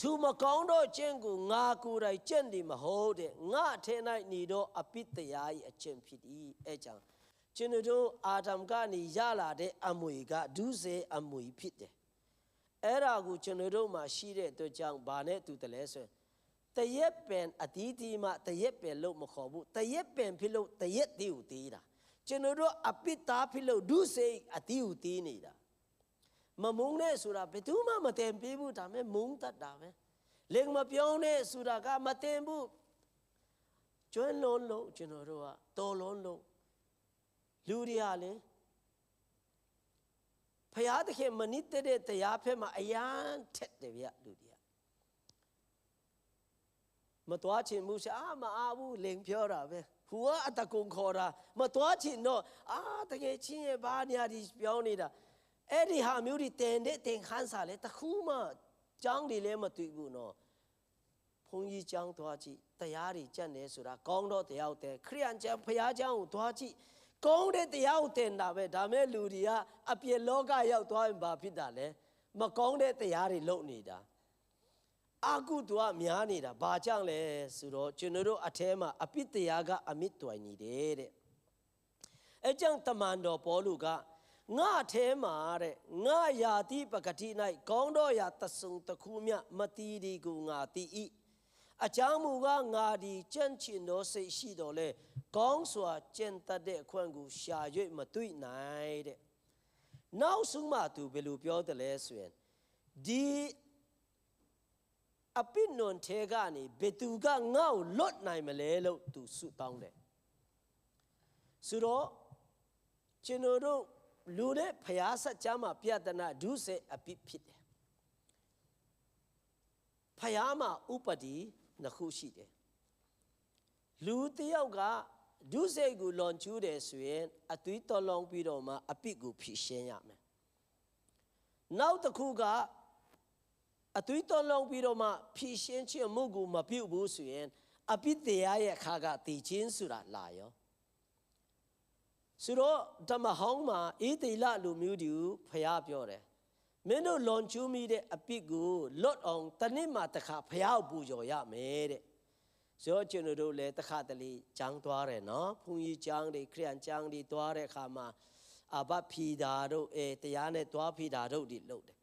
သူမကောင်းတော့ကျင့်ကိုငါကိုယ်တိုင်ကျင့်တယ်မဟုတ်တဲ့ငါထဲ၌နေတော့အပိတရား၏အကျင့်ဖြစ်၏အဲကြောင့်ကျွန်တော်တို့အာဒမ်ကနေရလာတဲ့အမွေကဒုစရိုက်အမွေဖြစ်တယ်အဲ့ဒါကိုကျွန်တော်တို့မှာရှိတဲ့အတွက်ကြောင့်ဘာနဲ့တူတယ်လဲဆိုရင်တရက်ပင်အတီးတီးမှတရက်ပင်လို့မခေါ်ဘူးတရက်ပင်ဖြစ်လို့တရက်တီးကိုတီးတာကျွန်တော်တို့အပိသားဖြစ်လို့ဒုစရိုက်အတီးကိုတီးနေတာမမုန်းနဲ့ဆိုတာဘယ်သူမှမတင်ပေးဘူးဒါမဲ့မုန်းတတ်တာပဲလင်မပြောင်းနဲ့ဆိုတာကမတင်ဘူးကျွမ်းလုံးလုံးကျွန်တော်တို့ကတော်လုံးလုံးလူတွေဟာလေဖယားသခင်မနစ်တဲ့တရားဖက်မှာအယံထက်တယ်ဗျလူတွေကမတော်ချင်မှုရှာမအားဘူးလင်ပြောတာပဲဟိုကအတကုံခေါ်တာမတော်ချင်တော့တကယ်ချင်းရဲ့ဘာညာဒီပြောင်းနေတာအဲ့ဒီဟာမျိုးတွေတင်ခန်းစားလေတခုမှကျောင်းတွေလည်းမတွေ့ဘူးနော်ဘုန်းကြီးကျောင်းသွားကြည့်တရားတွေကျင့်နေဆိုတာကောင်းတော့တရားတဲ့ခရိယန်ကျောင်းဖယားကျောင်းကိုသွားကြည့်ကောင်းတဲ့တရားကိုတင်တာပဲဒါမဲ့လူတွေကအပြည့်လောကရောက်သွားရင်ဘာဖြစ်တာလဲမကောင်းတဲ့တရားတွေလုပ်နေတာအာကုသူကများနေတာဘာကြောင့်လဲဆိုတော့ကျွန်တော်တို့အထဲမှာအပိတရားကအမြင့်တွင်နေတယ်တဲ့အဲကြောင့်တမန်တော်ပေါလုကငါထဲမှာတဲ့ငါယာတိပကတိ၌ကောင်းတော့ရာတဆုံတခုမြမတီးဒီကိုငါတီးဤအကြောင်းမူကားငါဒီကြံ့ချင်သောစိတ်ရှိတော်လဲကောင်းစွာကျင့်တတ်တဲ့အခွင့်ကိုရှာ၍မတွေ့နိုင်တဲ့နောက်ဆုံးမှသူဘယ်လိုပြောတယ်လဲဆိုရင်ဒီ အပိနွန်ထဲကနေဘယ်သူကငါ့ကိုလွတ်နိုင်မလဲလို့သူဆုတောင်းတယ်ဆိုတော့ကျွန်တော်တို့လူတဲ့ဖျားဆက်ကြမှာပြဒနာဒုစေအပိဖြစ်တယ်ဖျားမှာဥပတိနှစ်ခုရှိတယ်လူတယောက်ကဒုစေကိုလွန်ကျူးတယ်ဆိုရင်အသွေးတော်လောင်ပြီးတော့မှအပိကိုဖြည့်ရှင်းရမယ်နောက်တစ်ခုကအသွေးတော်လောင်ပြီးတော့မှဖြည့်ရှင်းခြင်းမှုကိုမပြုတ်ဘူးဆိုရင်အပိတရားရဲ့အခါကတည်ခြင်းဆိုတာလာရောဆိုတော့ဓမ္မဟောင်းမှာအေးတိလလူမျိုးတူဖျားပြောတယ်မင်းတို့လွန်ကျူးမိတဲ့အပိကိုလွတ်အောင်တနည်းမှတစ်ခါဖျားပူဇော်ရမယ်တဲ့ဆိုတော့ကျွန်တော်တို့လည်းတစ်ခါတလေကျမ်းသွားတယ်နော်ဘုန်းကြီးကျမ်းတွေခရစ်ယာန်ကျမ်းတွေသွားတဲ့အခါမှာအဘဖြီတာတို့တရားနဲ့သွားဖြီတာတို့ဒီလုပ်တယ်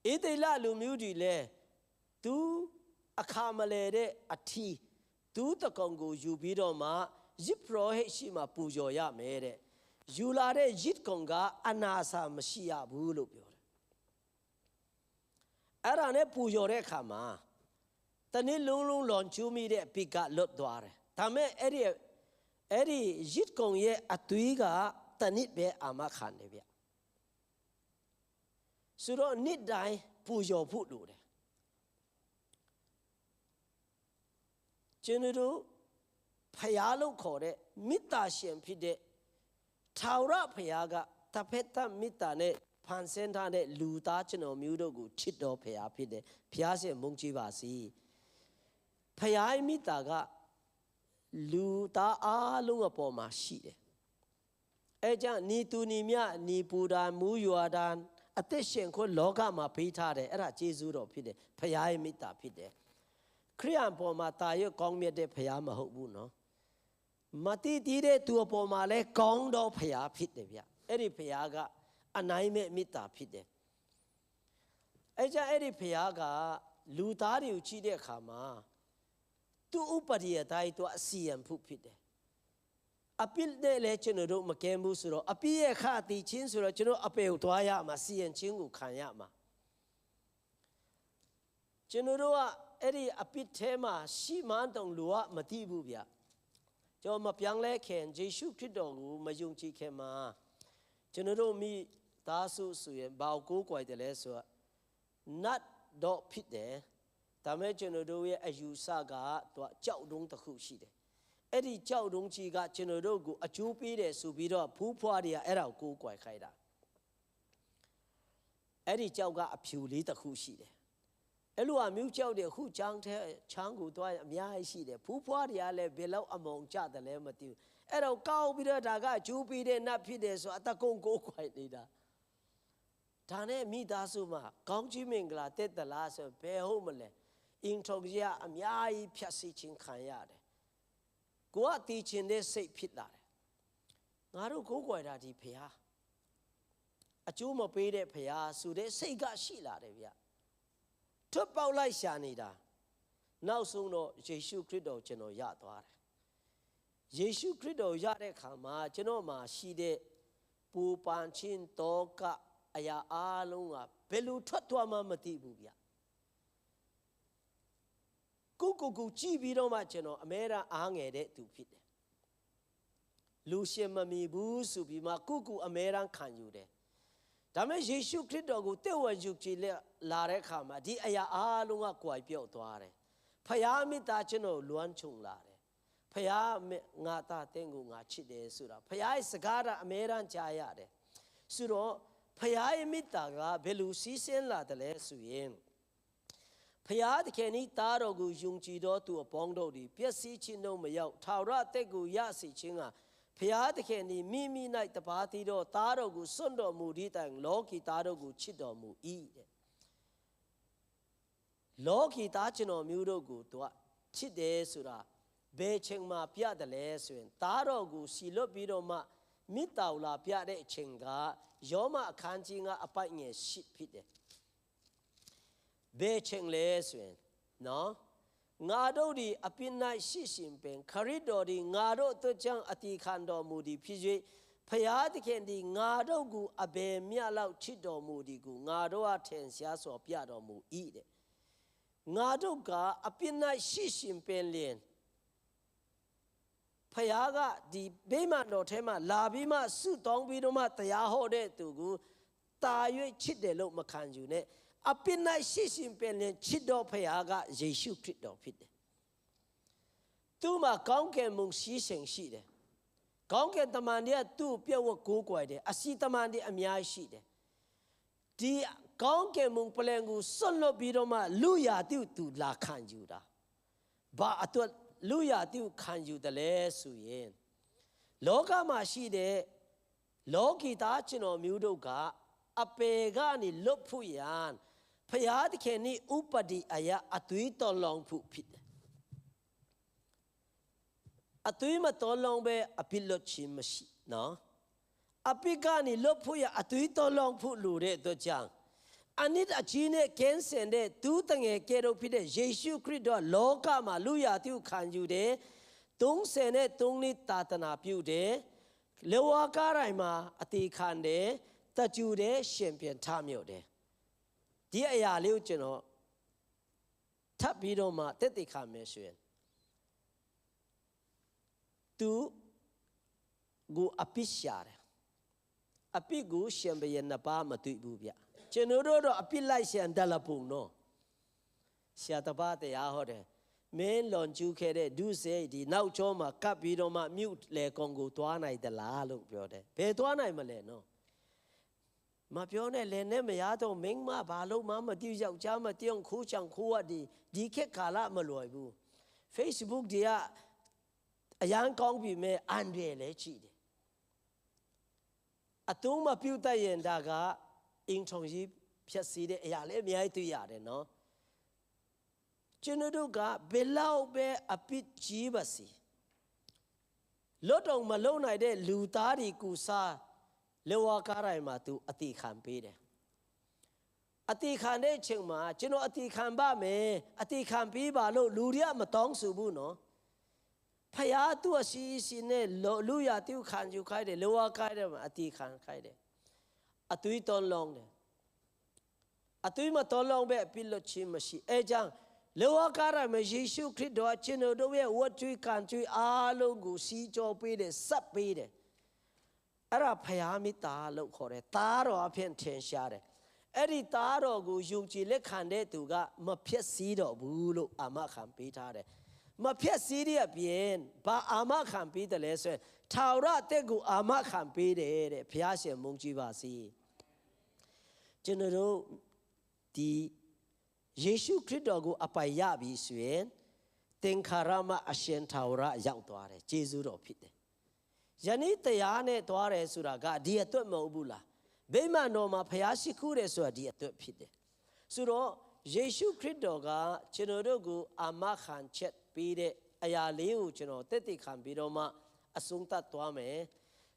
အေးတိလလူမျိုးတွေလည်းသူအခါမလဲတဲ့အထီးသူတကောင်ကိုယူပြီးတော့မှယစ်ပရောဟိတ်ရှိမှပူဇော်ရမယ်တဲ့ယူလာတဲ့ယစ်ကောင်ကအနာစာမရှိရဘူးလို့ပြောတယ်အဲ့ဒါနဲ့ပူဇော်တဲ့အခါမှာတနေ့လုံးလုံးလွန်ကျူးမိတဲ့ပိကလွတ်သွားတယ်ဒါမဲ့အဲ့ဒီယစ်ကောင်ရဲ့အသွေးကတနစ်ပဲအာမခံတယ်ဗျဆိုတော့နေ့တိုင်းပူဇော်ဖို့လိုတယ်ကျွန်တော်တို့ဖျားလို့ခေါ်တဲ့မေတ္တာရှင်ဖြစ်တဲ့ထာဝရဖျားကတဖက်သတ်မေတ္တာနဲ့ဖန်ဆင်းထားတဲ့လူသားကျွန်တော်မျိုးတို့ကိုချစ်တော်ဖျားဖြစ်တယ်ဖျားရှင်မုန်းကြည့်ပါစေဖျားမေတ္တာကလူသားအားလုံးအပေါ်မှာရှိတယ်အဲကြောင့်နီတူနီမြနီပူဒန်မူရွာဒန်အသက်ရှင်ခွင့်လောကမှာပေးထားတယ်အဲ့ဒါကျေးဇူးတော်ဖြစ်တယ်ဖျားရဲ့မေတ္တာဖြစ်တယ်ခရိယန်ပေါ်မှာတာရွတ်ကောင်းမြတ်တဲ့ဖျားမဟုတ်ဘူးနော်မတိတည်တဲ့သူအပေါ်မှာလဲကောင်းတော်ဖျားဖြစ်တယ်ဗျအဲ့ဒီဖျားကအနိုင်မဲ့မေတ္တာဖြစ်တယ်အဲ့ကြအဲ့ဒီဖျားကလူသားတွေကိုကြည့်တဲ့အခါမှာသူဥပဒေအတိုင်းသူအစီရင်ဖို့ဖြစ်တယ်အပိနဲ့လဲကျွန်တော်တို့မကဲဘူးဆိုတော့အပိရဲ့ခါတီချင်းဆိုတော့ကျွန်တော်အပေကိုသွားရမှာစီရင်ချင်းကိုခံရမှာကျွန်တော်တို့ကအဲ့ဒီအပိထဲမှာရှိမှန်းတောင်လူကမသိဘူးဗျကျွန်တော်မပြောင်းလဲခင်ယေရှုခရစ်တော်ကိုမယုံကြည်ခင်မှာကျွန်တော်တို့မိသားစုဆိုရင်ဘာကိုကိုယ်တယ်လဲဆိုတော့နတ်တော့ဖြစ်တယ်ဒါမဲ့ကျွန်တော်တို့ရဲ့အယူဆကသူကကြောက်တုံးတစ်ခုရှိတယ်အဲ့ဒီကြောက်တုံးကြီးကကျွန်တော်တို့ကိုအကျိုးပေးတယ်ဆိုပြီးတော့ဖူးဖွားတွေကအဲ့ဒါကိုကိုယ်ခိုင်းတာအဲ့ဒီကြောက်ကအဖြူလေးတစ်ခုရှိတယ်အဲ့လိုအမျိုးကြောက်တဲ့ခုချမ်းထဲချမ်းကိုသွားအများကြီးရှိတယ်ဖူးဖွားတွေကလည်းဘယ်လောက်အမုံကြတယ်လဲမသိဘူးအဲ့တော့ကောက်ပြီးတော့ဒါကအကျိုးပေးတဲ့နတ်ဖြစ်တယ်ဆိုအတကုံကိုခိုင်းနေတာဒါနဲ့မိသားစုမှာကောင်းချီးမင်္ဂလာတက်သလားဆိုဘယ်ဟုတ်မလဲအင်းထုံကြီးအများကြီးဖြတ်စီခြင်းခံရတယ်ကိုကတည်ခြင်းတဲ့စိတ်ဖြစ်လာတယ်ငါတို့ကိုးကွယ်တာဒီဖျားအကျိုးမပေးတဲ့ဖျားဆိုတဲ့စိတ်ကရှိလာတယ်ဗျထွက်ပေါက်လိုက်ရှာနေတာနောက်ဆုံးတော့ယေရှုခရစ်တော်ကျွန်တော်ရသွားတယ်ယေရှုခရစ်တော်ရတဲ့ခါမှာကျွန်တော်မှာရှိတဲ့ပူပန်ခြင်းတောကအရာအလုံးကဘယ်လိုထွက်သွားမှမသိဘူးဗျကိုကြည့်ပြီးတော့မှကျွန်တော်အမဲရာအားငယ်တဲ့သူဖြစ်တယ်လူရှင်မမီဘူးဆိုပြီးမှကိုအမဲရာခံယူတယ်ဒါမဲ့ယေရှုခရစ်တော်ကိုတဲ့ဝါယူကြည်လာတဲ့အခါမှာဒီအရာအားလုံးကကွာပြောက်သွားတယ်ဖယားမေတ္တာကျွန်တော်လွမ်းခြုံလာတယ်ဖယားငါသားတင်းကိုငါချစ်တယ်ဆိုတာဖယားရဲ့စကားအမဲရာကြားရတယ်ဆိုတော့ဖယားရဲ့မေတ္တာကဘယ်လိုစီးဆင်းလာတယ်လဲဆိုရင်ဖယားတခင်ဤသားတော်ကိုယုံကြည်တော်သူအပေါင်းတို့သည်ပျက်စီးခြင်းတို့မရောက်ထာဝရအသက်ကိုရစေခြင်းကဖယားတခင်ဤမိမိ၌တပါးသီတော်သားတော်ကိုစွန့်တော်မူသည့်တိုင်လောကီသားတော်ကိုချစ်တော်မူ၏တဲ့လောကီသားကျွန်တော်မျိုးတို့ကိုသူကချစ်တယ်ဆိုတာဘယ်ချိန်မှပြတယ်လဲဆိုရင်သားတော်ကိုစီလွတ်ပြီးတော့မှမိတောင်လာပြတဲ့အချိန်ကယောမအခန်းကြီးကအပိုက်ငယ်ရှိဖြစ်တယ်ဘယ်ချိန်လဲဆိုရင်နော်ငါတို့ဒီအပြစ်၌ရှိရှင်ပင်ခရစ်တော်ဒီငါတို့အတွက်ကြောင့်အတီခံတော်မူသည်ဖြစ်၍ဖယားသခင်ဒီငါတို့ကိုအဘယ်မြတ်လောက်ချစ်တော်မူသည်ကိုငါတို့အထင်ရှားစွာပြတော်မူ၏တဲ့ ငါတို့ကအပြစ်၌ရှိရှင်ပင်လျင်ဖယားကဒီဗိမာန်တော်ထဲမှာလာပြီးမှဆုတောင်းပြီးတော့မှတရားဟောတဲ့သူကိုတာ၍ချစ်တယ်လို့မခံယူနဲ့အပြစ်၌ရှိရှင်ပင်လျင်ချစ်တော်ဖယားကယေရှုခရစ်တော်ဖြစ်တယ်သူမှာကောင်းကင်မုန်ရှိရှင်ရှိတယ်ကောင်းကင်တမန်တွေကသူ့ပြည့်ဝကိုးကွယ်တယ်အစီတမန်တွေအများရှိတယ်ဒီကောင်းကင်မုန်ပလန်ကိုဆွတ်လွတ်ပြီးတော့မှလူရာတိသူလာခံယူတာဘာအတွက်လူရာတိခံယူတယ်လဲဆိုရင်လောကမှာရှိတဲ့လောကီသားကျွန်တော်မျိုးတို့ကအပေကနေလွတ်ဖို့ရန်ဖျားသခင်ဤဥပဒိအယအသွေးတော်လောင်ဖို့ဖြစ်တယ်အသွေးမတော်လောင်ပဲအပြစ်လွတ်ခြင်းမရှိနော်အပိကနေလွတ်ဖို့ရအသွေးတော်လောင်ဖို့လိုတဲ့အတွက်ကြောင့်အနစ်အချင်းနဲ့ကင်းစင်တဲ့သူတငယ်ကဲတော့ဖြစ်တဲ့ယေရှုခရစ်တော်လောကမှာလူရာတိကိုခံယူတယ်33နှစ်တာသနာပြုတယ်လေဝါကားတိုင်းမှာအသေးခံတယ်တကြူတယ်ရှင်ပြန်ထမြော့တယ်ဒီအရာလေးကိုကျွန်တော်ထပ်ပြီးတော့မှတက်တည်ခံမယ်ဆိုရင်သူကိုအပိရှာတယ်အပိကိုရှင်ဘရဲ့နှစ်ပါးမတွေ့ဘူးဗျကျွန်တော်တို့အပိလိုက်ရှင်တလပုံနော်ဆရာတပါးတရားဟောတယ်မင်းလွန်ကျူးခဲ့တဲ့ဒုစေဒီနောက်ကျောမှာကပ်ပြီးတော့မှမြုပ်လေကောင်ကိုသွားနိုင်သလားလို့ပြောတယ်ဘယ်သွားနိုင်မလဲနော်မပြောနဲ့လည်းနဲ့မရတော့မင်းမဘာလို့မှမတိယောက်ျားမတိအောင်ခိုးချောင်ခိုးရဒီခက်ကာလမလွယ်ဘူး Facebook တွေကအရန်ကောင်းပြီမဲ့အန်တယ်လည်းရှိတယ်အတုံးမပြုတ်တတ်ရင်ဒါကအင်းထုံကြီးဖြတ်စီတဲ့အရာလည်းအများကြီးတွေ့ရတယ်နော်ကျွန်တော်တို့ကဘယ်လောက်ပဲအပြစ်ကြီးပါစေလွတ်တော်မလုံနိုင်တဲ့လူသားတွေကူစားလေဝါကားတိုင်းမှာသူအတိခံပေးတယ်အတိခံတဲ့အချိန်မှာကျွန်တော်အတိခံပါမယ်အတိခံပေးပါလို့လူတွေကမတောင်းဆိုဘူးနော်ဖယားသူ့အစီအစဉ်နဲ့လူရတိကိုခံယူခိုင်းတယ်လေဝါကားတိုင်းမှာအတိခံခိုင်းတယ်အသွေးတော်လောင်းတယ်အသွေးမတော်လောင်းပဲအပြစ်လွတ်ခြင်းမရှိအဲကြောင့်လေဝါကားတိုင်းမှာယေရှုခရစ်တော်ကျွန်တော်တို့ရဲ့ဝတ်ကျွေးခံကျွေးအားလုံးကိုစီးကြောပေးတယ်စပ်ပေးတယ်အဲ့ဒါဖယားမိသားလို့ခေါ်တယ်သားတော်အဖြစ်ထင်ရှားတယ်အဲ့ဒီသားတော်ကိုယုံကြည်လက်ခံတဲ့သူကမဖြက်စီးတော့ဘူးလို့အာမခံပေးထားတယ်မဖြက်စီးတဲ့အပြင်ဘာအာမခံပေးတယ်လဲဆိုရင်ထာဝရအသက်ကိုအာမခံပေးတယ်တဲ့ဘုရားရှင်မုန်းကြည့်ပါစေကျွန်တော်တို့ဒီယေရှုခရစ်တော်ကိုအပိုင်ရပြီဆိုရင်သင်္ခါရမအရှင်ထာဝရရောက်သွားတယ်ကျေးဇူးတော်ဖြစ်တယ်ယနေ့တရားနဲ့သွားတယ်ဆိုတာကဒီအတွက်မဟုတ်ဘူးလားဗိမာန်တော်မှာဖျားရှိခိုးတယ်ဆိုတာဒီအတွက်ဖြစ်တယ်ဆိုတော့ယေရှုခရစ်တော်ကကျွန်တော်တို့ကိုအာမခံချက်ပေးတဲ့အရာလေးကိုကျွန်တော်တက်တည်ခံပြီးတော့မှအဆုံးသတ်သွားမယ်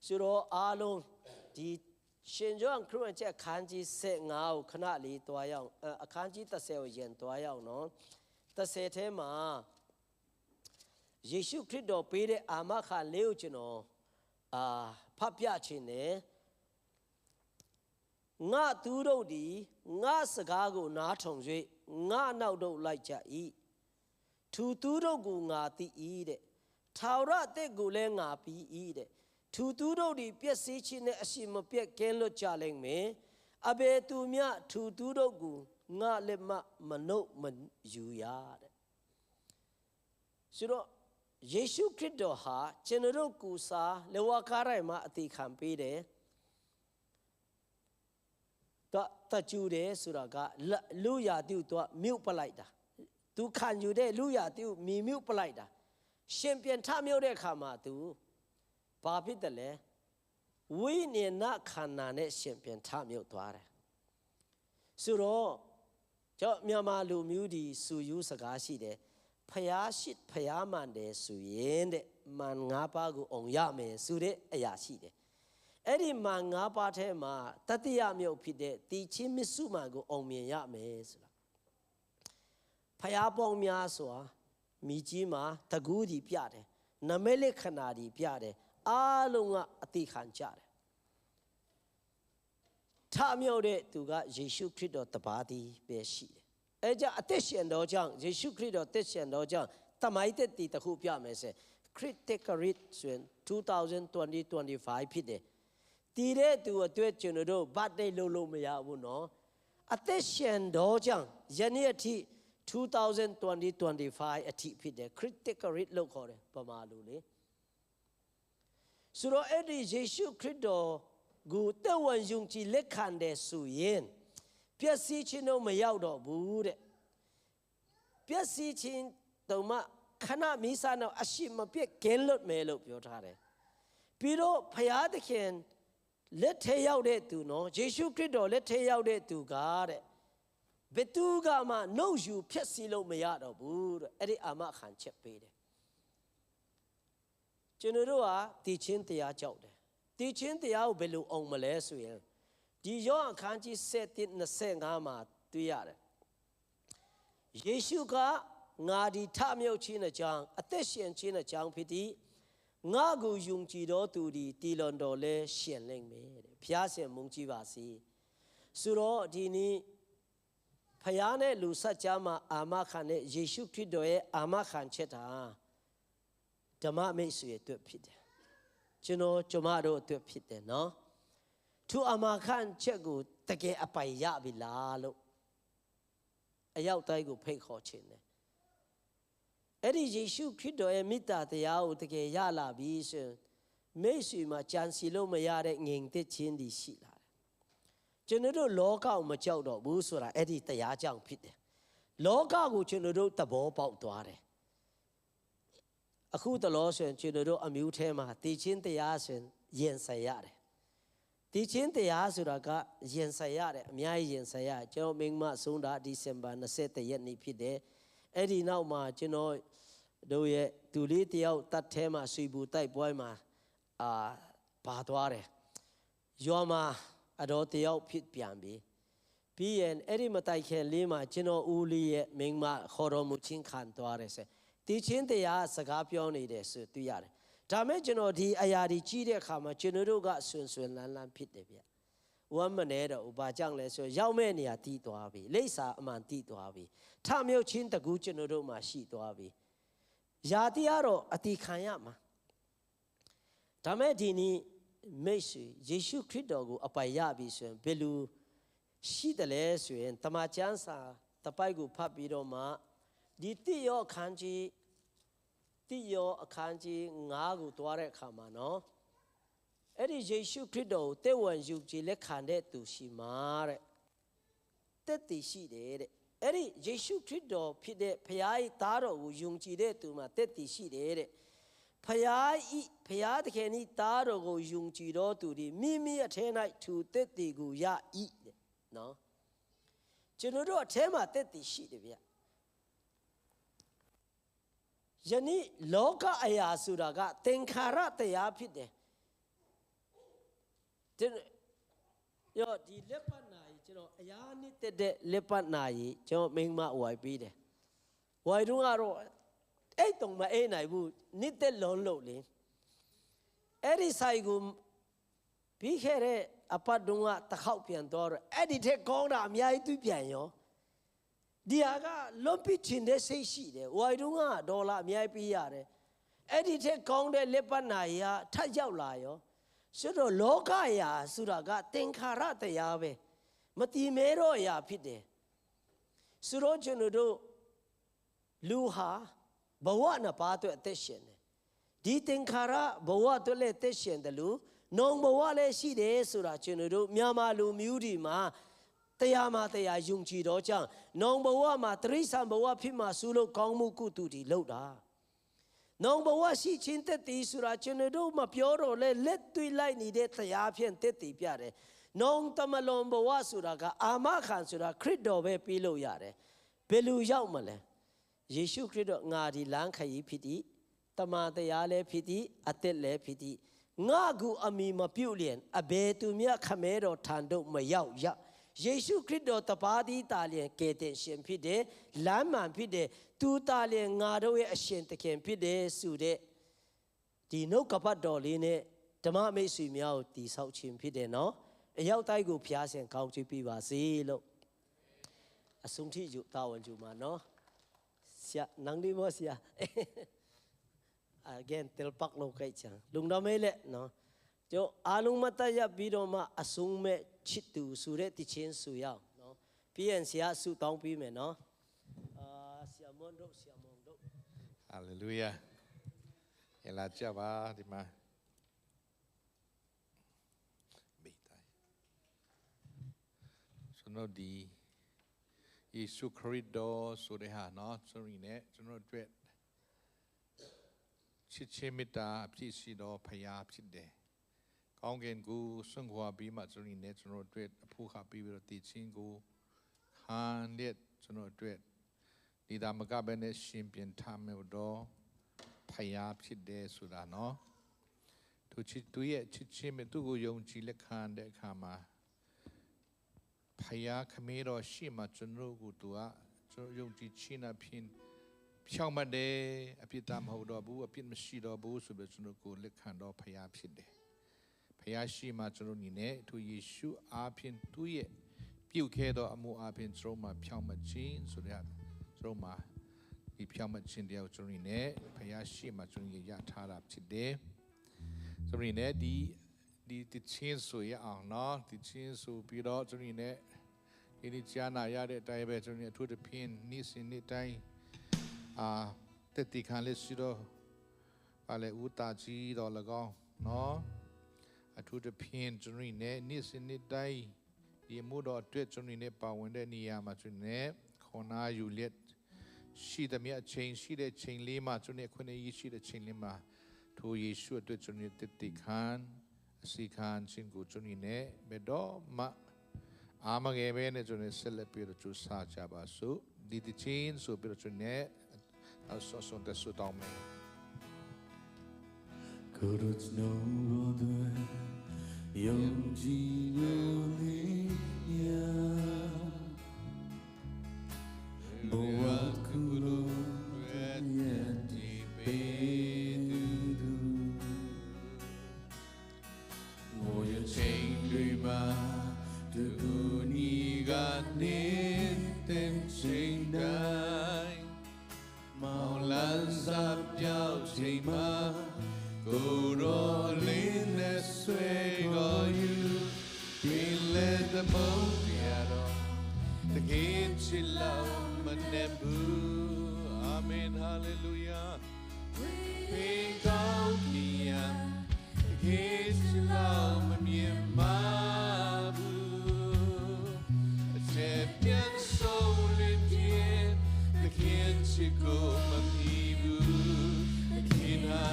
ဆိုတော့အားလုံးဒီရှင်ယောဟန်ခရစ်ဝင်ကျမ်းအခန်းကြီး15ကိုခဏလေးတွားရအောင်အခန်းကြီး30ကိုရင်တွားရအောင်နော်30ထဲမှာယေရှုခရစ်တော်ပေးတဲ့အာမခံလေးကိုကျွန်တော်ဖတ်ပြခြင်းနဲ့ငါသူတို့ဒီငါစကားကိုနားထောင်၍ငါနောက်တို့လိုက်ကြ၏သူသူတို့ကိုငါသိ၏တဲ့ထာဝရအသက်ကိုလည်းငါပြီး၏တဲ့သူသူတို့ဒီပျက်စီးခြင်းနဲ့အရှိမပြတ်ကင်းလွတ်ကြလိမ့်မယ်အဘယ်သူမျှသူသူတို့ကိုငါလက်မနှုတ်မယူရတဲ့ဆိုတော့ယေရှုခရစ်တော်ဟာကျွန်တော်တို့ကိုစားလေဝါကားတိုင်းမှာအသေးခံပေးတယ်တကြူတယ်ဆိုတာကလူရတိကိုမြုပ်ပလိုက်တာသူခံယူတဲ့လူရတိကိုမြုပ်ပလိုက်တာရှင်ပြန်ထမြုပ်တဲ့အခါမှာသူဘာဖြစ်တယ်လဲဝိညာဉ်နဲ့ခန္ဓာနဲ့ရှင်ပြန်ထမြုပ်သွားတယ်ဆိုတော့ကျွန်မြန်မာလူမျိုးဒီစုယူစကားရှိတယ်ဖျားရှိဖျားမှန်တယ်ဆိုရင်တဲ့မန်၅ပါးကိုအောင်ရမယ်ဆိုတဲ့အရာရှိတယ်အဲ့ဒီမန်၅ပါးထဲမှာတတိယမြောက်ဖြစ်တဲ့တီချင်းမစ္စုမန်ကိုအောင်မြင်ရမယ်ဆိုတာဖျားပေါင်းများစွာမိကြီးမှာတကူးကြီးပြတယ်နမဲလက်ခဏာကြီးပြတယ်အားလုံးကအတိခံကြတယ်ထမြောက်တဲ့သူကယေရှုခရစ်တော်တပါးတည်းပဲရှိတယ် အဲကြောင့်အသက်ရှင်တော်ကြောင့်ယေရှုခရစ်တော်သက်ရှင်တော်ကြောင့်တမိုင်းသက်တည်တစ်ခုပြမယ်ဆို critical rate ဆိုရင်2020-25ဖြစ်တယ်တည်တဲ့သူအတွက်ကျွန်တော်တို့ birthday လုပ်လို့မရဘူးနော်အသက်ရှင်တော်ကြောင့်ယနေ့အထိ2020-25အထိဖြစ်တယ် critical rate လို့ခေါ်တယ်ပမာလို့လေဆိုတော့အဲ့ဒီယေရှုခရစ်တော်ကိုတဝန်ယုံကြည်လက်ခံတဲ့ဆိုရင်ပျက်စီးခြင်းတော့မရောက်တော့ဘူးတဲ့ပျက်စီးခြင်းတော့မှခဏမီးစားတော့အရှိမပြတ်ကင်းလွတ်မယ်လို့ပြောထားတယ်ပြီးတော့ဖျားသခင်လက်ထဲရောက်တဲ့သူနော်ယေရှုခရစ်တော်လက်ထဲရောက်တဲ့သူကတဲ့ဘယ်သူကမှနှုတ်ယူဖျက်ဆီးလို့မရတော့ဘူးတဲ့အဲ့ဒီအာမခံချက်ပေးတယ်ကျွန်တော်တို့ဟာတည်ခြင်းတရားကြောက်တယ်တည်ခြင်းတရားကိုဘယ်လိုအောင်မလဲဆိုရင်ဒီယောဟန်အခန်းကြီး7:25မှာတွေ့ရတယ်ယေရှုကငါဒီထမြောက်ခြင်းအကြောင်းအသက်ရှင်ခြင်းအကြောင်းဖြစ်သည်ငါကိုယုံကြည်တော်သူသည်တည်လွန်တော်လဲရှင်လိမ့်မယ်တဲ့ဘုရားရှင်မုန်းကြည်ပါစေဆိုတော့ဒီနေ့ဖယားနဲ့လူဆက်ကြားမှာအာမခံတဲ့ယေရှုခရစ်တော်ရဲ့အာမခံချက်တာဓမ္မမိတ်ဆွေအတွက်ဖြစ်တယ်ကျွန်မတို့အတွက်ဖြစ်တယ်နော်သူအာမခံချက်ကိုတကယ်အပိုင်ရပြီလားလို့အရောက်တိုင်းကိုဖိတ်ခေါ်ခြင်းတယ်အဲ့ဒီယေရှုခရစ်တော်ရဲ့မေတ္တာတရားကိုတကယ်ရလာပြီဆိုမိတ်ဆွေမှာကြံစီလို့မရတဲ့ငြိမ်သက်ခြင်းတွေရှိလာတယ်ကျွန်တော်တို့လောကကိုမကြောက်တော့ဘူးဆိုတာအဲ့ဒီတရားကြောင့်ဖြစ်တယ်လောကကိုကျွန်တော်တို့သဘောပေါက်သွားတယ်အခုတလောဆိုရင်ကျွန်တော်တို့အမျိုးထဲမှာတည်ခြင်းတရားဆိုရင်ဆိုင်ရတယ်တည်ခြင်းတရားဆိုတာကရင်ဆိုင်ရတယ်အများကြီးရင်ဆိုင်ရကျွန်တော်မင်းမဆုံးတာဒီဇင်ဘာ20ရက်နေ့ဖြစ်တယ်အဲ့ဒီနောက်မှာကျွန်တော်တို့ရဲ့သူလေးတယောက်တတ်ထဲမှာဆွေဘူးတိုက်ပွဲမှာပါသွားတယ်ရွာမှာအတော်တယောက်ဖြစ်ပြန်ပြီပြီးရင်အဲ့ဒီမတိုက်ခင်လေးမှာကျွန်တော်ဦးလေးရဲ့မင်းမခေါ်တော်မူချင်းခံသွားတယ်ဆိုတည်ခြင်းတရားစကားပြောနေတယ်ဆိုတွေ့ရတယ်ဒါမဲ့ကျွန်တော်ဒီအရာကြီးကြီးတဲ့အခါမှာကျွန်တော်တို့ကဆွင်လန်းလန်းဖြစ်တယ်ဗျဝမ်းမနေတော့ဘာကြောင့်လဲဆိုရောက်မဲ့နေရာတည်သွားပြီလိပ်စာအမှန်တည်သွားပြီထမြုပ်ချင်းတကူကျွန်တော်တို့မှာရှိသွားပြီယာတိကတော့အတိခံရမှာဒါမဲ့ဒီနေ့မိတ်ဆွေယေရှုခရစ်တော်ကိုအပိုင်ရပြီဆိုရင်ဘယ်လိုရှိတယ်လဲဆိုရင်တမန်ကျမ်းစာတပိုက်ကိုဖတ်ပြီးတော့မှဒီတိယောအခန်းကြီး9ကိုတွားတဲ့အခါမှာနော်အဲ့ဒီယေရှုခရစ်တော်ကိုတဲ့ဝန်ယူကြည်လက်ခံတဲ့သူရှိမှာတဲ့တက်တည်ရှိတယ်တဲ့အဲ့ဒီယေရှုခရစ်တော်ဖြစ်တဲ့ဖခင်၏သားတော်ကိုယုံကြည်တဲ့သူမှာတက်တည်ရှိတယ်တဲ့ဖခင်သခင်၏သားတော်ကိုယုံကြည်တော်သူသည်မိမိအထဲ၌သူတက်တည်ကိုရ၏တဲ့နော်ကျွန်တော်တို့အထဲမှာတက်တည်ရှိတယ်ဗျယနေ့လောကအရာဆိုတာကသင်္ခါရတရားဖြစ်တယ်ဒီလက်ပတ်နာကြီးကျွန်တော်အရာနှစ်တဲ့လက်ပတ်နာကြီးကျွန်တော်မိန်းမဝိုင်ပြီးတယ်ဝိုင်တော့ကတော့အဲ့တုံမအေးနိုင်ဘူးနှစ်သက်လုံးလို့လေအဲ့ဒီဆိုင်ကိုပြီးခဲ့တဲ့အပတ်တုန်းကတစ်ခေါက်ပြန်တော့အဲ့ဒီထက်ကောင်းတာအများကြီးသူပြန်ရောဒီဟာကလွန်ပစ်ချင်တဲ့စိတ်ရှိတယ်ဝိုင်တုန်းကဒေါ်လာအများကြီးပေးရတယ်အဲ့ဒီထက်ကောင်းတဲ့လက်ပတ်နာကြီးကထပ်ရောက်လာရောဆိုတော့လောကရာဆိုတာကသင်္ခါရတရားပဲမတည်မဲတော့ရာဖြစ်တယ်ဆိုတော့ကျွန်တော်တို့လူဟာဘဝနှစ်ပါးအတွက်အသက်ရှင်တယ်ဒီသင်္ခါရဘဝအတွက်လည်းအသက်ရှင်တယ်လို့နောင်ဘဝလည်းရှိတယ်ဆိုတာကျွန်တော်တို့မြန်မာလူမျိုးတွေမှာတရားမှာတရားယုံကြည်တော့ကြောင့်နောင်ဘဝမှာတရိစ္ဆာန်ဘဝဖြစ်မှာစုလို့ကောင်းမှုကုသိုလ်တွေလုပ်တာနောင်ဘဝရှိချင်းတက်တည်ဆိုတာကျွန်တော်တို့မပြောတော့လဲလက်တွေ့လိုက်နေတဲ့တရားဖြင့်တက်တည်ပြတယ်နောင်တမလွန်ဘဝဆိုတာကအာမခံဆိုတာခရစ်တော်ပဲပြီးလို့ရတယ်ဘယ်လိုရောက်မလဲယေရှုခရစ်တော်ငါဒီလမ်းခရီးဖြစ်သည်တမန်တရားလည်းဖြစ်သည်အသက်လည်းဖြစ်သည်ငါကူအမိမပြုတ်လျင်အဘယ်သူမြတ်ခမဲတော်ထံသို့မရောက်ရယေရှုခရစ်တော်တပါးသည်တာလျင်ကယ်တင်ရှင်ဖြစ်တယ်လမ်းမှန်ဖြစ်တယ်သူတာလျင်ငါတို့ရဲ့အရှင်သခင်ဖြစ်တယ်ဆိုတဲ့ဒီနှုတ်ကပတ်တော်လေးနဲ့ဓမ္မမိတ်ဆွေများကိုတည်ဆောက်ခြင်းဖြစ်တယ်နော်အရောက်တိုင်းကိုဖျားဆင်ကောင်းချီးပေးပါစေလို့ အဆုံးထိယူတာဝန်ယူမှာနော်ဆရာနန်းဒီမောဆရာ again တယ်ပတ်လောက်ခိုက်ချံလုံတော်မဲလက်နော်ကျော်အားလုံးမတရပြီးတော့မှအဆုံးမဲ့ချစ်သူဆိုတဲ့တခြင်းဆိုရအောင်နော်ပြီးရင်ဆရာဆုတောင်းပြီးမယ်နော်ဆရာမွန်တို့ Hallelujah. Ela java di ma. Beitai. Sono di Yesu Kristo so de ha no sorry ne sono dwet. Chit chemita phi si do phaya phit de. Kaung gen ku sung khwa bi ma sorry ne sono dwet aphu kha pi bi ro ti chin ku han liet sono dwet. ဒီသာမကပဲနဲ့ရှင်ပြန်ထားမယ်တော့ဖယားဖြစ်တယ်ဆိုတာနော်သူရဲ့ချစ်ချင်းမဲ့သူ့ကိုယုံကြည်လက်ခံတဲ့အခါမှာဖယားခမေးတော်ရှိမှကျွန်တော်ကိုသူကကျွန်တော်ယုံကြည်ချင်းအဖြစ်ဖြောင်းမတယ်အပြစ်သားမဟုတ်တော့ဘူးအပြစ်မရှိတော့ဘူးဆိုပြီးကျွန်တော်ကိုလက်ခံတော့ဖယားဖြစ်တယ်ဖယားရှိမှကျွန်တော်ညီနဲ့သူယေရှုအားဖြင့်သူ့ရဲ့ပြုတ်ခဲ့သောအမှုအားဖြင့်ကျွန်တော်မှာဖြောင်းမခြင်းဆိုတဲ့ကျွန်တော်မှာဒီဖြောင်းမခြင်းတရားကိုကျွန်တော်နဲ့ဖယားရှိမှကျွန်တော်ရထားတာဖြစ်တယ်။ကျွန်တော်နဲ့ဒီချင်းဆိုရအောင်နော်ဒီချင်းဆိုပြီးတော့ကျွန်တော်နဲ့ဒီကြားနာရတဲ့အတိုင်းပဲကျွန်တော်အထူးသဖြင့်နေ့စဉ်နေ့တိုင်းတက်တီခံလေးရှိတော့ပါလေဦးတာကြီးတော့၎င်းနော်အထူးသဖြင့်ကျွန်တော်နဲ့နေ့စဉ်နေ့တိုင်းဒီမှုတော်အတွက်ကျွန်တော်နဲ့ပါဝင်တဲ့နေရာမှာကျွန်တော်နဲ့ခေါ်နာယူလက်ရှိတဲ့မြတ်ချင်းရှိတဲ့ချိန်လေးမှာကျွန်တော်ခွင့်ရရှိတဲ့ချိန်လေးမှာထိုယေရှုအတွက်ကျွန်တော်တက်တီခံအစီခံခြင်းကိုကျွန်တော်နဲ့ဘယ်တော့မှအာမငယ်ပဲနဲ့ကျွန်တော်ဆက်လက်ပြီးတော့ကြိုးစားကြပါစို့ဒီတချင်းဆိုပြီးတော့ကျွန်တော်နဲ့အဆောတဲ့ဆုတောင်းမယ်ကိုရချနောတော်ယုံကြည်လို့လေးယာဘဝကူလို့ရဲ့ဒီပေသူငိုရချိန်တွေမှာသူနီနေတဲ့ချိန်တိုင်းမောင်လန်းစားပြောက်ချိန်မှာကိုရောလေးနဲ့ဆွေကိုယူပြင်လေတဲ့မုန်းရတော့တကယ်ချစ်လို့မနေဘူးအာမင်ဟာလေလုယာပေကောင်းကြီးရတကယ်ချစ်လို့မမြင်ပါဘူးအချက်ပြန်ဆုံးလေးပြည့်တကယ်ချစ်ကိုမမြင်ဘူးတကယ်နာ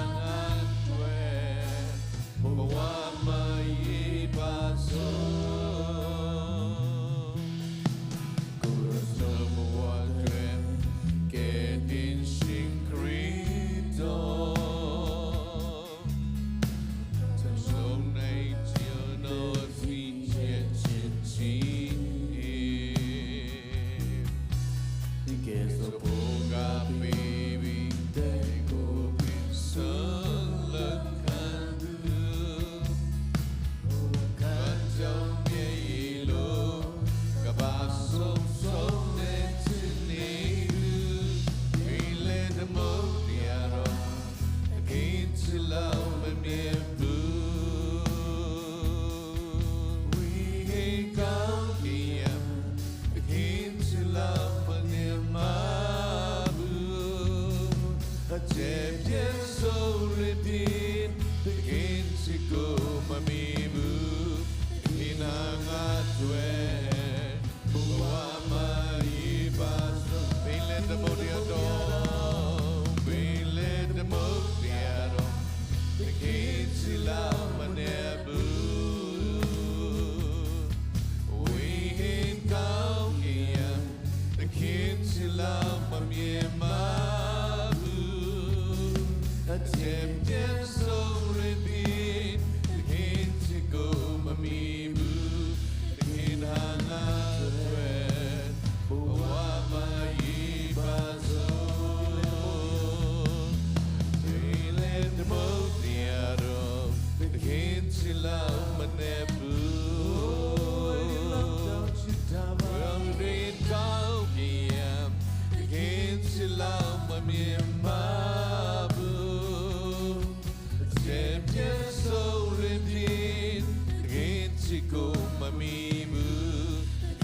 มีบุ